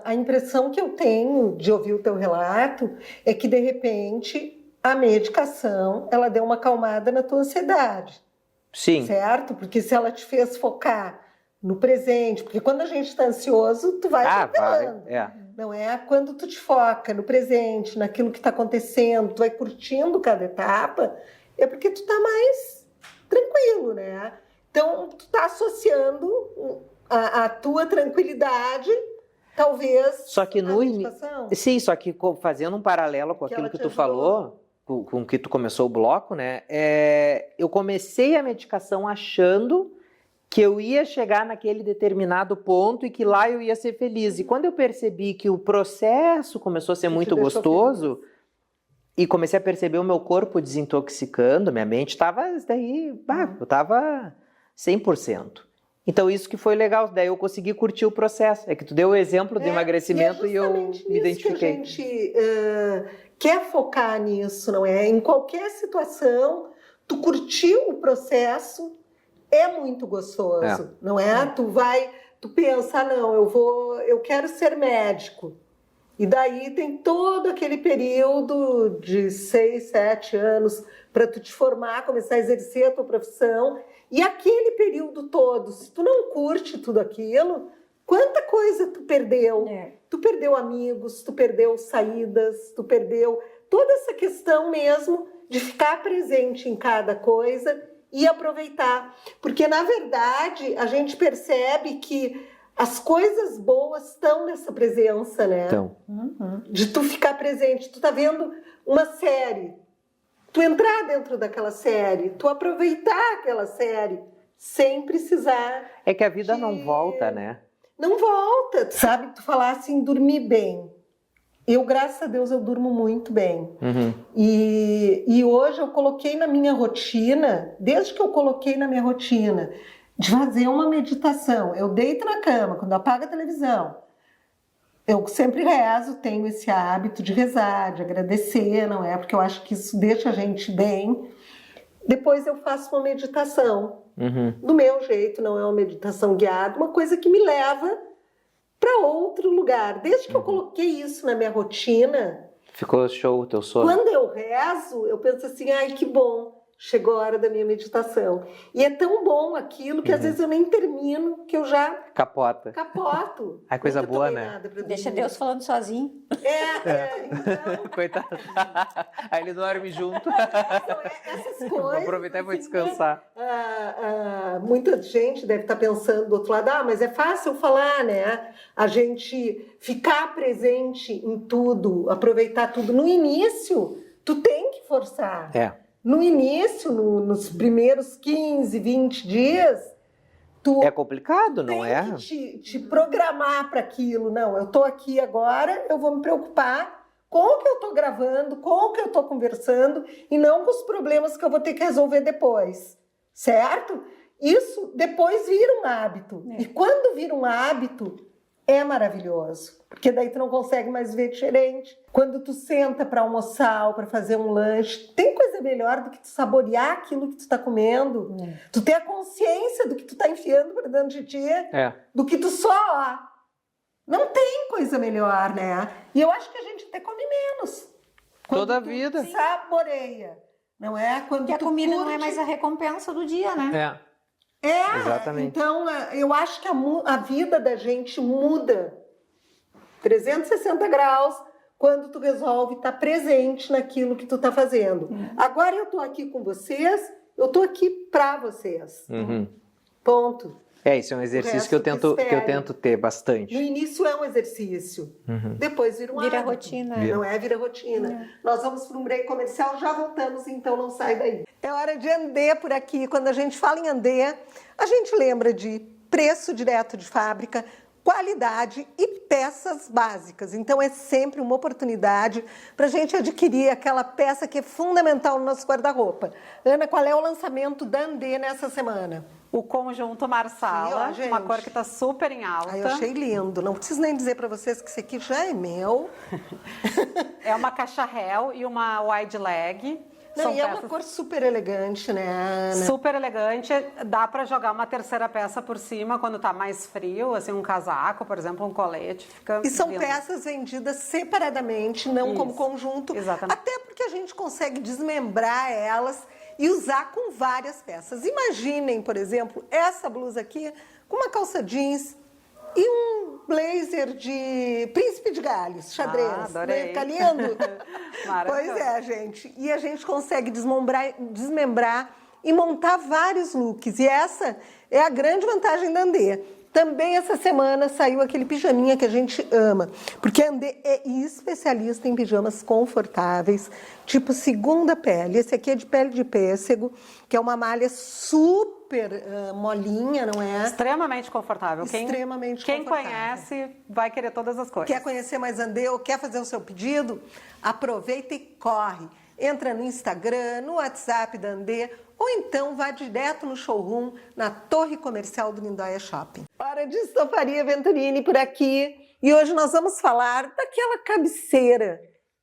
A impressão que eu tenho de ouvir o teu relato é que, de repente, a medicação, ela deu uma acalmada na tua ansiedade. Sim. Certo? Porque se ela te fez focar no presente, porque quando a gente está ansioso, tu vai atropelando. Não é? Quando tu te foca no presente, naquilo que está acontecendo, tu vai curtindo cada etapa, é porque tu tá mais tranquilo, né? Então, tu tá associando a tua tranquilidade, talvez, só que à meditação. Sim, só que fazendo um paralelo com aquilo que tu falou, com que tu começou o bloco, né? Eu comecei a medicação achando que eu ia chegar naquele determinado ponto e que lá eu ia ser feliz. E quando eu percebi que o processo começou a ser muito gostoso e comecei a perceber o meu corpo desintoxicando, minha mente estava daí, eu estava 100%. Então isso que foi legal, daí eu consegui curtir o processo. É que tu deu o exemplo do emagrecimento e eu me identifiquei. Que a gente quer focar nisso, não é? Em qualquer situação, tu curtiu o processo, é muito gostoso, não é? Tu pensa, não, eu quero ser médico. E daí tem todo aquele período de 6, 7 anos para tu te formar, começar a exercer a tua profissão. E aquele período todo, se tu não curte tudo aquilo, quanta coisa tu perdeu. Tu perdeu amigos, tu perdeu saídas, tu perdeu toda essa questão mesmo de ficar presente em cada coisa e aproveitar. Porque, na verdade, a gente percebe que as coisas boas estão nessa presença, né? Então. De tu ficar presente. Tu tá vendo uma série, tu entrar dentro daquela série, tu aproveitar aquela série, sem precisar... É que a vida não volta, né? não volta. Sabe, tu falasse em dormir bem. Eu, graças a Deus, eu durmo muito bem. E hoje eu coloquei na minha rotina, desde que eu coloquei na minha rotina, de fazer uma meditação. Eu deito na cama, quando apago a televisão. Eu sempre rezo, tenho esse hábito de rezar, de agradecer, não é? Porque eu acho que isso deixa a gente bem. Depois eu faço uma meditação. Do meu jeito, não é uma meditação guiada, uma coisa que me leva para outro lugar. Desde que eu coloquei isso na minha rotina... Ficou show o teu sono? Quando eu rezo, eu penso assim, ai, que bom, chegou a hora da minha meditação. E é tão bom aquilo que às vezes eu nem termino, que eu já Capoto. Ai, coisa boa, né? Deixa Deus falando sozinho. Então... Coitado. Aí ele dorme junto. Essas coisas... Vou aproveitar e vou descansar. Muita gente deve estar pensando do outro lado, mas é fácil falar, né? A gente ficar presente em tudo, aproveitar tudo. No início, tu tem que forçar. No início, nos primeiros 15, 20 dias, tu é complicado, não é? Tem que te programar para aquilo. Não, eu estou aqui agora, eu vou me preocupar com o que eu estou gravando, com o que eu estou conversando e não com os problemas que eu vou ter que resolver depois, certo? Isso depois vira um hábito. E quando vira um hábito, é maravilhoso, porque daí tu não consegue mais ver diferente. Quando tu senta para almoçar ou para fazer um lanche, tem coisa melhor do que tu saborear aquilo que tu tá comendo, tu ter a consciência do que tu tá enfiando para dentro de ti, do que tu só... Não tem coisa melhor, né? E eu acho que a gente até come menos. Toda a vida. Saboreia, não é? Quando que a comida não é mais a recompensa do dia, né? Exatamente. Então eu acho que a vida da gente muda 360 graus quando tu resolve estar presente naquilo que tu tá fazendo. Agora eu tô aqui com vocês, eu tô aqui para vocês. Ponto. Isso é um exercício que eu tento ter bastante. No início é um exercício, depois vira um hábito. Vira rotina. Não é? Vira rotina. Nós vamos para um break comercial, já voltamos, então não sai daí. É hora de Andê por aqui. Quando a gente fala em Andê, a gente lembra de preço direto de fábrica, qualidade e peças básicas. Então é sempre uma oportunidade para a gente adquirir aquela peça que é fundamental no nosso guarda-roupa. Ana, qual é o lançamento da Andê nessa semana? O conjunto Marsala, Sim, uma cor que está super em alta. Eu achei lindo. Não preciso nem dizer para vocês que esse aqui já é meu. É uma caixa réu e uma wide leg. Não, e é uma cor super elegante, né, Ana? Super elegante. Dá para jogar uma terceira peça por cima quando tá mais frio, assim, um casaco, por exemplo, um colete. Fica e são lindo. peças vendidas separadamente, não como conjunto. Exatamente. Até porque a gente consegue desmembrar elas e usar com várias peças. Imaginem, por exemplo, essa blusa aqui com uma calça jeans e um blazer de príncipe de Gales, xadrez. Adorei. Fica lindo? Maravilhoso. Pois é, gente. E a gente consegue desmembrar e montar vários looks. E essa é a grande vantagem da Andê. Também essa semana saiu aquele pijaminha que a gente ama, porque a Andê é especialista em pijamas confortáveis, tipo segunda pele. Esse aqui é de pele de pêssego, que é uma malha super molinha, não é? Extremamente confortável. Extremamente Quem confortável. conhece vai querer todas as cores. Quer conhecer mais Andê ou quer fazer o seu pedido? Aproveita e corre. Entra no Instagram, no WhatsApp da Andê, ou então vá direto no showroom, na Torre Comercial do Lindóia Shopping. Hora de Estofaria Venturini por aqui. E hoje nós vamos falar daquela cabeceira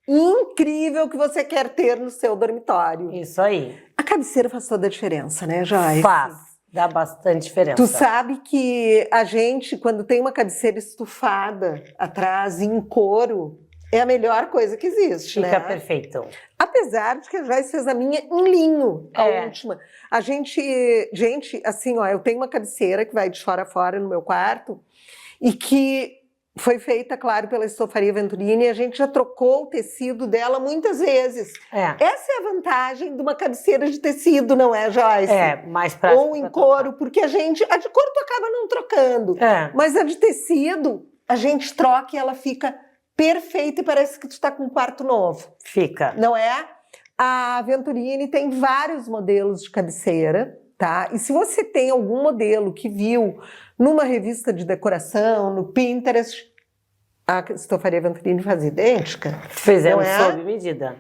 incrível que você quer ter no seu dormitório. Isso aí. A cabeceira faz toda a diferença, né, Joyce? Faz. Dá bastante diferença. Tu sabe que a gente, quando tem uma cabeceira estufada atrás, em couro, é a melhor coisa que existe, Fica né? perfeito. Apesar de que a Joyce fez a minha em linho, a última. A gente, assim, ó, eu tenho uma cabeceira que vai de fora a fora no meu quarto e que foi feita, claro, pela Estofaria Venturini e a gente já trocou o tecido dela muitas vezes. Essa é a vantagem de uma cabeceira de tecido, não é, Joyce? Mais prático. Ou em couro, porque a de couro tu acaba não trocando. Mas a de tecido, a gente troca e ela fica perfeita e parece que tu está com um quarto novo. Fica. Não é? A Venturini tem vários modelos de cabeceira, tá? E se você tem algum modelo que viu numa revista de decoração, no Pinterest, a Estofaria Venturini faz idêntica. Fizemos não é? sob medida.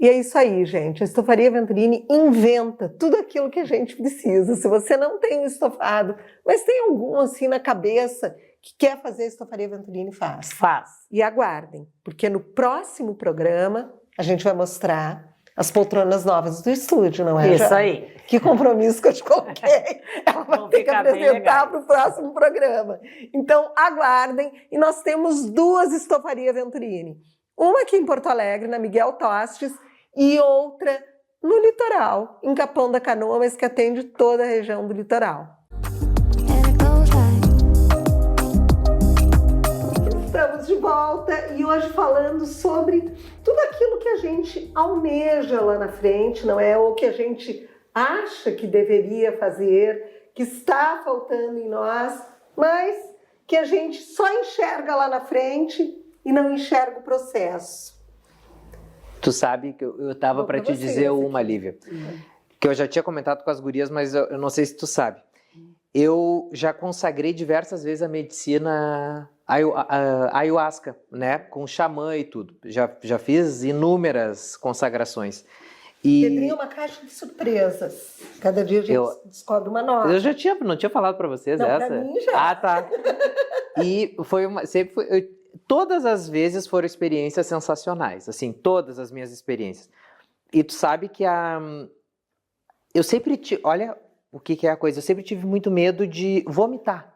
E é isso aí, gente. A Estofaria Venturini inventa tudo aquilo que a gente precisa. Se você não tem um estofado, mas tem algum assim na cabeça que quer fazer a Estofaria Venturini, faz. Faz. E aguardem, porque no próximo programa a gente vai mostrar as poltronas novas do estúdio, não é? Isso Jana? aí. Que compromisso que eu te coloquei. Ela vai Vão ter que ficar bem apresentar legais. para o próximo programa. Então, aguardem. E nós temos 2 Estofaria Venturini. Uma aqui em Porto Alegre, na Miguel Tostes, e outra no litoral, em Capão da Canoa, mas que atende toda a região do litoral. Estamos de volta e hoje falando sobre tudo aquilo que a gente almeja lá na frente, não é? Ou que a gente acha que deveria fazer, que está faltando em nós, mas que a gente só enxerga lá na frente e não enxerga o processo. Tu sabe que eu tava Vou para pra te você, dizer essa uma, aqui. Lívia, que eu já tinha comentado com as gurias, mas eu não sei se tu sabe. Eu já consagrei diversas vezes a medicina ayahuasca, né? Com xamã e tudo. Já fiz inúmeras consagrações. Pedrinho é uma caixa de surpresas. Cada dia a gente descobre uma nova. Eu já não tinha falado para vocês Não, essa? pra mim já. Ah, tá. E todas as vezes foram experiências sensacionais, assim, todas as minhas experiências. E tu sabe que eu sempre olha o que é a coisa, eu sempre tive muito medo de vomitar.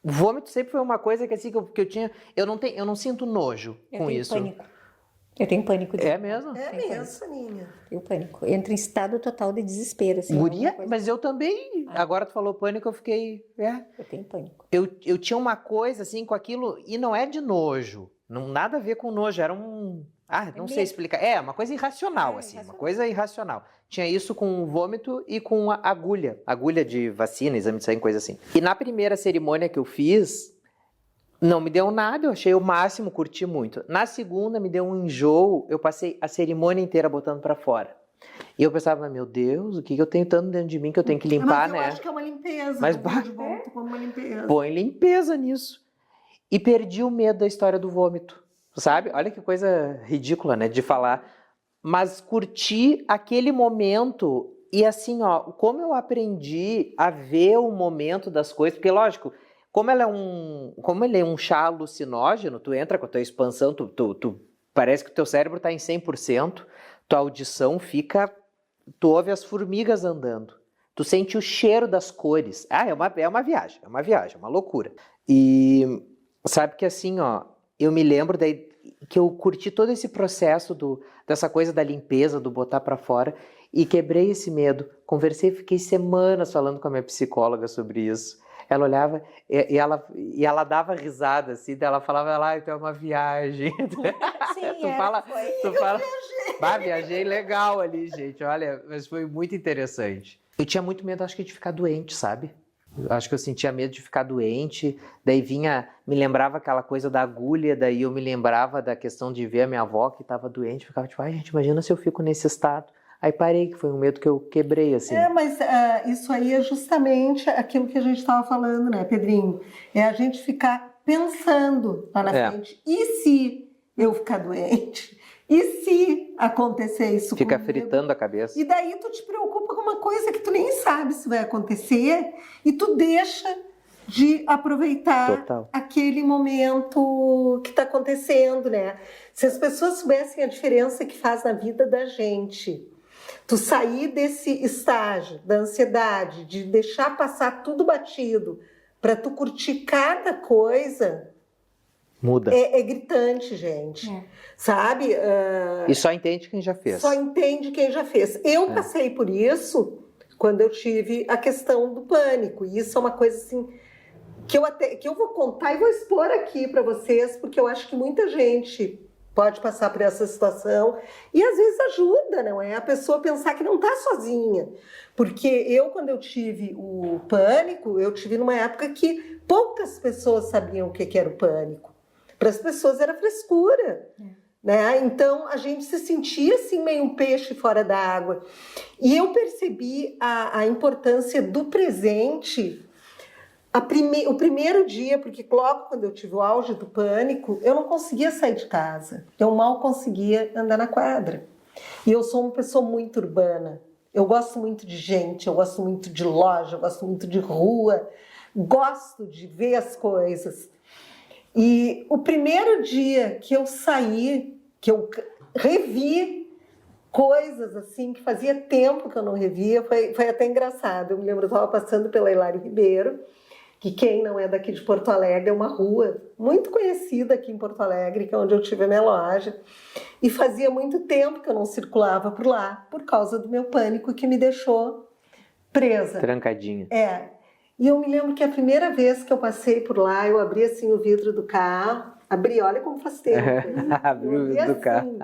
Vômito sempre foi uma coisa que assim que eu tinha, eu não sinto nojo com isso. Pânico. Eu tenho pânico. É mesmo? É mesmo, Soninha. Eu pânico. Eu entro em estado total de desespero. Assim, Guria, coisa... mas eu também. Agora tu falou pânico, eu fiquei. Eu tenho pânico. Eu tinha uma coisa assim com aquilo, e não é de nojo. Não, nada a ver com nojo, era um. Não sei explicar. É, uma coisa irracional, assim, irracional. uma coisa irracional. Tinha isso com vômito e com a agulha de vacina, exame de sangue, coisa assim. E na primeira cerimônia que eu fiz, não me deu nada, eu achei o máximo, curti muito. Na segunda me deu um enjoo, eu passei a cerimônia inteira botando pra fora. E eu pensava, meu Deus, o que eu tenho tanto dentro de mim que eu tenho que limpar, Mas né? eu acho que é uma limpeza. Mas de vômito como uma limpeza. Põe limpeza nisso. E perdi o medo da história do vômito, sabe? Olha que coisa ridícula, né, de falar. Mas curti aquele momento e assim, ó, como eu aprendi a ver o momento das coisas, porque lógico, como ele é um chá alucinógeno, tu entra com a tua expansão, tu parece que o teu cérebro está em 100%, tua audição fica, tu ouve as formigas andando, tu sente o cheiro das cores. É uma viagem, é uma loucura. E sabe que assim, ó, eu me lembro daí que eu curti todo esse processo dessa coisa da limpeza, do botar pra fora, e quebrei esse medo. Conversei, fiquei semanas falando com a minha psicóloga sobre isso. Ela olhava e ela dava risada, assim, daí ela falava, então é uma viagem. Sim, tu fala, viajei legal ali, gente, olha, mas foi muito interessante. Eu tinha muito medo, acho que, de ficar doente, sabe? Acho que eu sentia medo de ficar doente, daí me lembrava aquela coisa da agulha, daí eu me lembrava da questão de ver a minha avó que estava doente, ficava tipo, gente, imagina se eu fico nesse estado. Aí parei, que foi um medo que eu quebrei, assim. Mas isso aí é justamente aquilo que a gente estava falando, né, Pedrinho? É a gente ficar pensando lá na frente. E se eu ficar doente? E se acontecer isso Fica comigo? fritando a cabeça. E daí tu te preocupa com uma coisa que tu nem sabe se vai acontecer e tu deixa de aproveitar aquele momento que está acontecendo, né? Se as pessoas soubessem a diferença que faz na vida da gente, tu sair desse estágio da ansiedade, de deixar passar tudo batido, para tu curtir cada coisa... Muda. É gritante, gente. Sabe? E só entende quem já fez. Só entende quem já fez. Eu passei por isso quando eu tive a questão do pânico. E isso é uma coisa assim que eu vou contar e vou expor aqui para vocês, porque eu acho que muita gente pode passar por essa situação e às vezes ajuda, não é? A pessoa pensar que não está sozinha. Porque eu, quando eu tive o pânico, eu tive numa época que poucas pessoas sabiam o que era o pânico. Para as pessoas era frescura. né? Então a gente se sentia assim meio um peixe fora d'água. E eu percebi a importância do presente. O primeiro dia, porque logo quando eu tive o auge do pânico, eu não conseguia sair de casa. Eu mal conseguia andar na quadra. E eu sou uma pessoa muito urbana. Eu gosto muito de gente, eu gosto muito de loja, eu gosto muito de rua, gosto de ver as coisas. E o primeiro dia que eu saí, que eu revi coisas assim que fazia tempo que eu não revia, foi até engraçado. Eu me lembro, eu estava passando pela Hilário Ribeiro, que quem não é daqui de Porto Alegre, é uma rua muito conhecida aqui em Porto Alegre, que é onde eu tive a minha loja. E fazia muito tempo que eu não circulava por lá, por causa do meu pânico que me deixou presa. Trancadinha. E eu me lembro que a primeira vez que eu passei por lá, eu abri assim o vidro do carro, olha como faz tempo. Abriu o vidro do carro.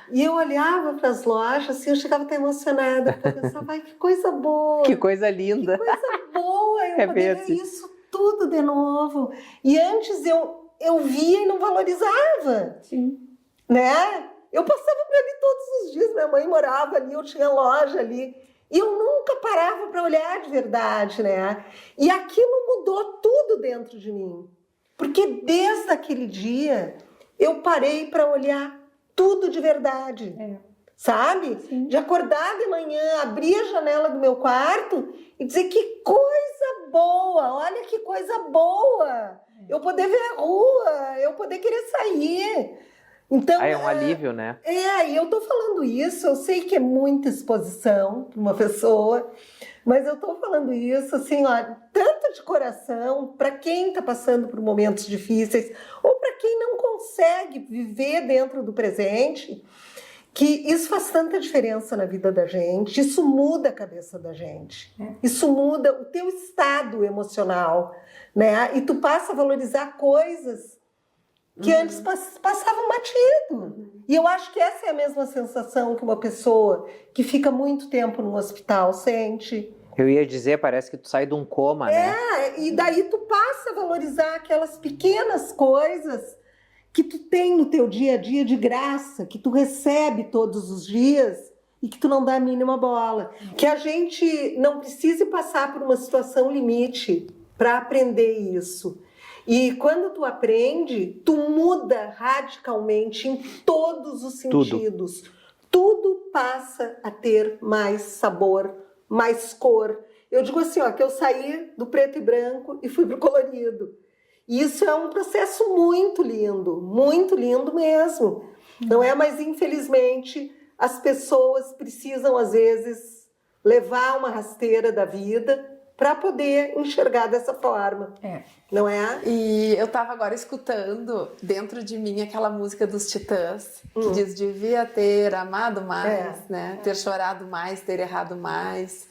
E eu olhava para as lojas, assim, eu chegava até emocionada, porque eu pensava, ai, que coisa boa. Que coisa linda. Que coisa boa, eu poder ver isso tudo de novo. E antes eu via e não valorizava. Sim. Né? Eu passava por ali todos os dias, minha mãe morava ali, eu tinha loja ali. E eu nunca parava para olhar de verdade, né? E aquilo mudou tudo dentro de mim. Porque desde aquele dia, eu parei para olhar tudo de verdade. Sabe? Sim. De acordar de manhã, abrir a janela do meu quarto e dizer que coisa boa, olha que coisa boa. Eu poder ver a rua, eu poder querer sair. Então, é um alívio, né? E eu tô falando isso, eu sei que é muita exposição para uma pessoa, mas eu tô falando isso, assim, ó, tanto de coração, para quem tá passando por momentos difíceis, ou para quem não consegue viver dentro do presente, que isso faz tanta diferença na vida da gente, isso muda a cabeça da gente, isso muda o teu estado emocional, né? E tu passa a valorizar coisas que antes passavam batido. E eu acho que essa é a mesma sensação que uma pessoa que fica muito tempo no hospital sente. Eu ia dizer, parece que tu sai de um coma, né? E daí tu passa a valorizar aquelas pequenas coisas que tu tem no teu dia a dia de graça, que tu recebe todos os dias e que tu não dá a mínima bola. Que a gente não precise passar por uma situação limite para aprender isso. E quando tu aprende, tu muda radicalmente em todos os sentidos. Tudo passa a ter mais sabor, mais cor. Eu digo assim, ó, que eu saí do preto e branco e fui pro colorido. E isso é um processo muito lindo mesmo. Não é? Mas infelizmente as pessoas precisam às vezes levar uma rasteira da vida para poder enxergar dessa forma, não é? E eu estava agora escutando dentro de mim aquela música dos Titãs, que diz, devia ter amado mais, né? Ter chorado mais, ter errado mais,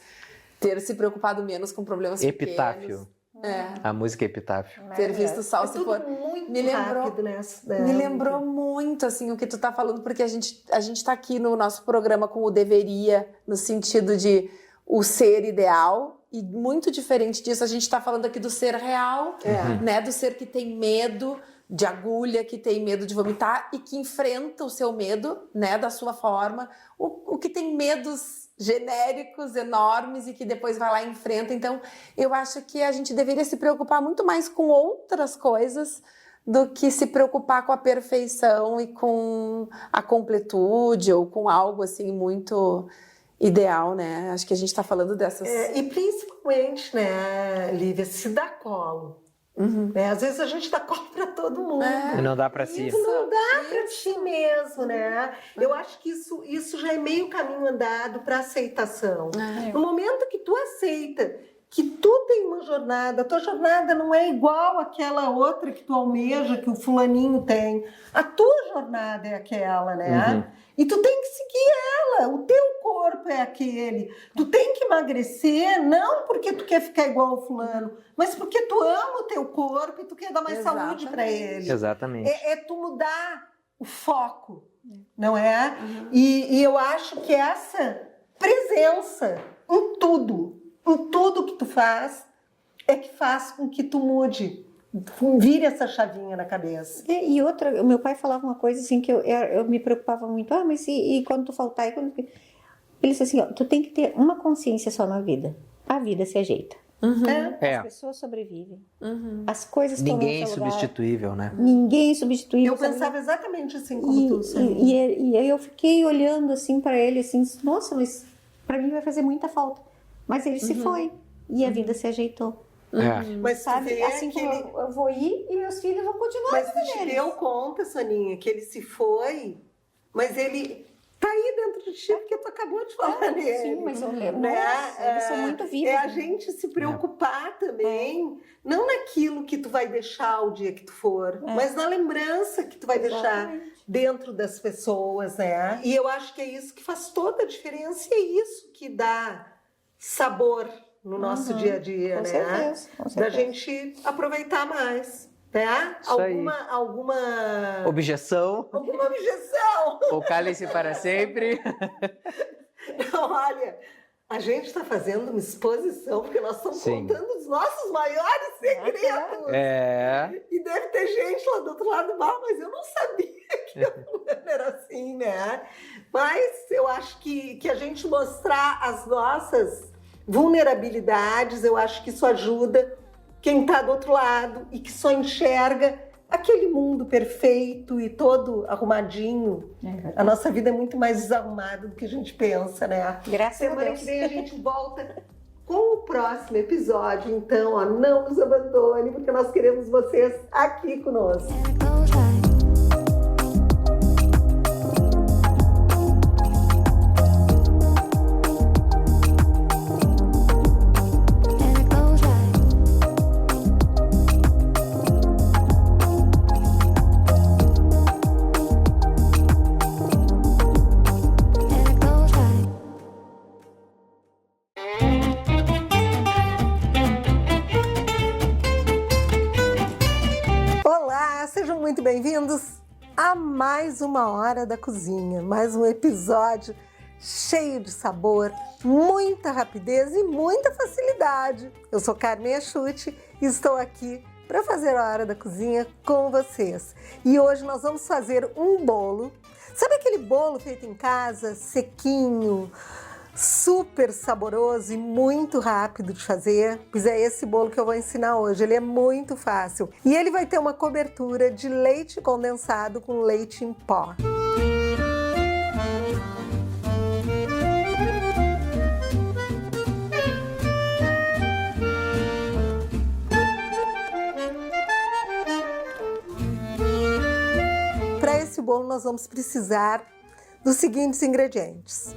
ter se preocupado menos com problemas Epitáfio. pequenos. A música Epitáfio. Ter visto o sol se pôr. Me lembrou muito assim o que tu tá falando, porque a gente tá aqui no nosso programa com o deveria, no sentido de o ser ideal. E muito diferente disso, a gente está falando aqui do ser real, né? Do ser que tem medo de agulha, que tem medo de vomitar e que enfrenta o seu medo, né? Da sua forma. O que tem medos genéricos, enormes e que depois vai lá e enfrenta. Então, eu acho que a gente deveria se preocupar muito mais com outras coisas do que se preocupar com a perfeição e com a completude ou com algo assim muito ideal, né? Acho que a gente está falando dessas... e principalmente, né, Lívia, se dá colo. Né? Às vezes a gente dá colo para todo mundo. E não dá para si. Não dá para ti mesmo, né? Eu acho que isso já é meio caminho andado para aceitação. No momento que tu aceita que tu tem uma jornada, a tua jornada não é igual àquela outra que tu almeja, que o fulaninho tem. A tua jornada é aquela, né? E tu tem que seguir ela, o teu corpo é aquele. Tu tem que emagrecer, não porque tu quer ficar igual ao fulano, mas porque tu ama o teu corpo e tu quer dar mais saúde para ele. Exatamente. É tu mudar o foco, não é? E eu acho que essa presença em tudo que tu faz, é que faz com que tu mude vire essa chavinha na cabeça. E outra, o meu pai falava uma coisa assim que eu me preocupava muito. Ah, mas e quando tu faltar? Ele disse assim, ó, tu tem que ter uma consciência só na vida. A vida se ajeita. É. As pessoas sobrevivem. As coisas estão Ninguém é no seu lugar. substituível, né? Ninguém é substituível. Eu pensava exatamente assim como E, tu, Samir. e aí eu fiquei olhando assim para ele, assim, nossa, mas para mim vai fazer muita falta. Mas ele se foi e a vida se ajeitou. É. Mas tu Sabe? vê Assim que como ele... eu vou ir e meus filhos vão continuar. Mas a tu vida te deles. deu conta, Soninha, que ele se foi, mas ele tá aí dentro de ti porque tu acabou de falar nele. Sim, mas eu lembro. Né? Nossa, eles são muito vivos. É a gente se preocupar também, não naquilo que tu vai deixar o dia que tu for, mas na lembrança que tu vai deixar dentro das pessoas, né? E eu acho que é isso que faz toda a diferença e é isso que dá sabor no nosso dia a dia, Com né? certeza, com Da certeza. gente aproveitar mais, né? Isso aí. Alguma Objeção, objeção? ou cale-se para sempre. Não, olha, a gente está fazendo uma exposição porque nós estamos Sim. contando os nossos maiores segredos. É. E deve ter gente lá do outro lado do bar, mas eu não sabia que era assim, né? Mas eu acho que a gente mostrar as nossas vulnerabilidades, eu acho que isso ajuda quem está do outro lado e que só enxerga aquele mundo perfeito e todo arrumadinho. A nossa vida é muito mais desarrumada do que a gente pensa, né? Graças a Semana Deus. que vem a gente volta com o próximo episódio. Então, ó, não nos abandone, porque nós queremos vocês aqui conosco. Olá, sejam muito bem-vindos a mais uma Hora da Cozinha, mais um episódio cheio de sabor, muita rapidez e muita facilidade. Eu sou Carmen Achute e estou aqui para fazer a Hora da Cozinha com vocês. E hoje nós vamos fazer um bolo. Sabe aquele bolo feito em casa, sequinho, super saboroso e muito rápido de fazer? Pois é esse bolo que eu vou ensinar hoje, ele é muito fácil. E ele vai ter uma cobertura de leite condensado com leite em pó. Para esse bolo nós vamos precisar dos seguintes ingredientes.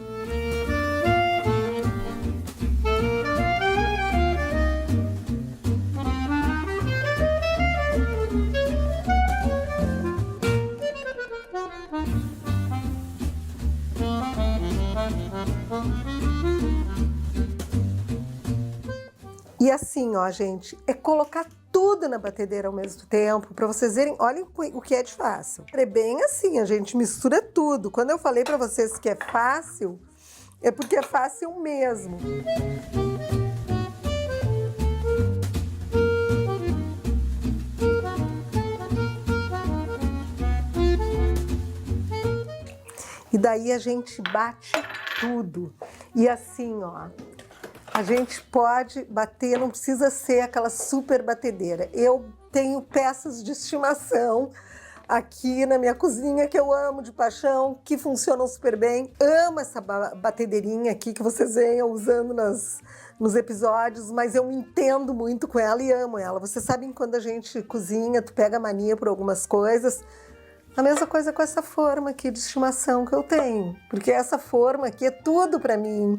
E assim, ó, gente, é colocar tudo na batedeira ao mesmo tempo, para vocês verem, olhem o que é de fácil. É bem assim, a gente mistura tudo. Quando eu falei para vocês que é fácil, é porque é fácil mesmo. E daí a gente bate tudo. E assim, ó, a gente pode bater, não precisa ser aquela super batedeira. Eu tenho peças de estimação aqui na minha cozinha que eu amo de paixão, que funcionam super bem. Amo essa batedeirinha aqui que vocês veem eu usando nos episódios, mas eu me entendo muito com ela e amo ela. Vocês sabem quando a gente cozinha, tu pega mania por algumas coisas. A mesma coisa com essa forma aqui de estimação que eu tenho, porque essa forma aqui é tudo para mim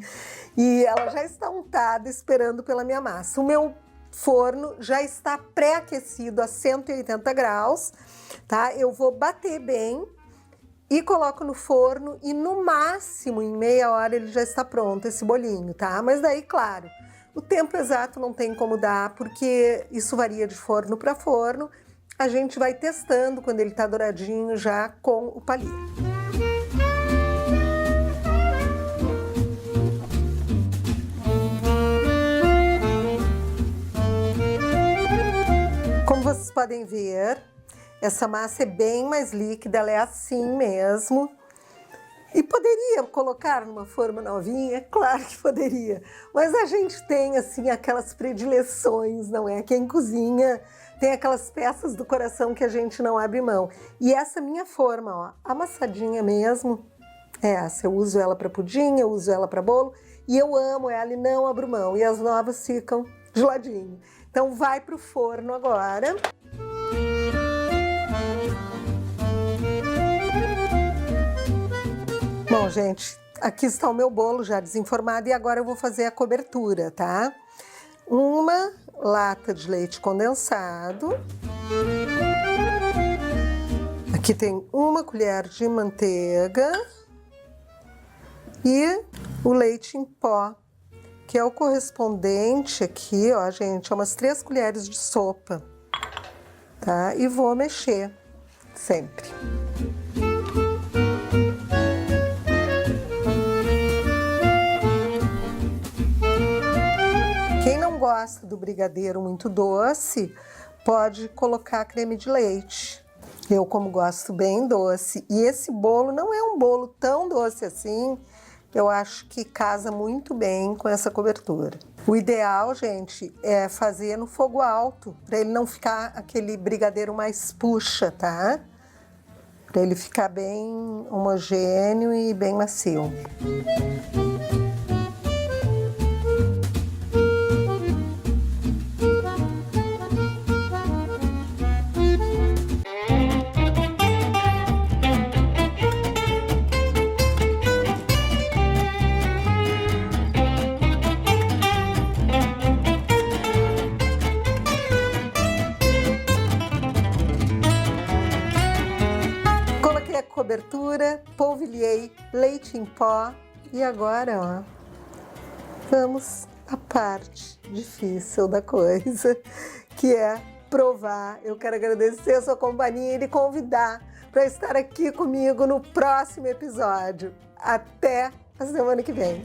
e ela já está untada esperando pela minha massa. O meu forno já está pré-aquecido a 180 graus, tá? Eu vou bater bem e coloco no forno e no máximo em meia hora ele já está pronto esse bolinho, tá? Mas daí, claro, o tempo exato não tem como dar, porque isso varia de forno para forno. A gente vai testando quando ele tá douradinho já com o palito. Como vocês podem ver, essa massa é bem mais líquida, ela é assim mesmo. E poderia colocar numa forma novinha? Claro que poderia. Mas a gente tem, assim, aquelas predileções, não é? Quem cozinha tem aquelas peças do coração que a gente não abre mão. E essa minha forma, ó, amassadinha mesmo, é essa. Eu uso ela para pudim, eu uso ela para bolo. E eu amo ela e não abro mão. E as novas ficam de ladinho. Então vai pro forno agora. Bom, gente, aqui está o meu bolo já desenformado e agora eu vou fazer a cobertura, tá? Uma lata de leite condensado. Aqui tem uma colher de manteiga e o leite em pó, que é o correspondente aqui, ó, gente, a umas 3 colheres de sopa, tá? E vou mexer sempre. Quem não gosta do brigadeiro muito doce, pode colocar creme de leite. Eu, como gosto bem doce, e esse bolo não é um bolo tão doce assim, eu acho que casa muito bem com essa cobertura. O ideal, gente, é fazer no fogo alto, para ele não ficar aquele brigadeiro mais puxa, tá? Para ele ficar bem homogêneo e bem macio. Cobertura, polvilhei leite em pó e agora, ó, vamos à parte difícil da coisa, que é provar. Eu quero agradecer a sua companhia e lhe convidar para estar aqui comigo no próximo episódio. Até a semana que vem.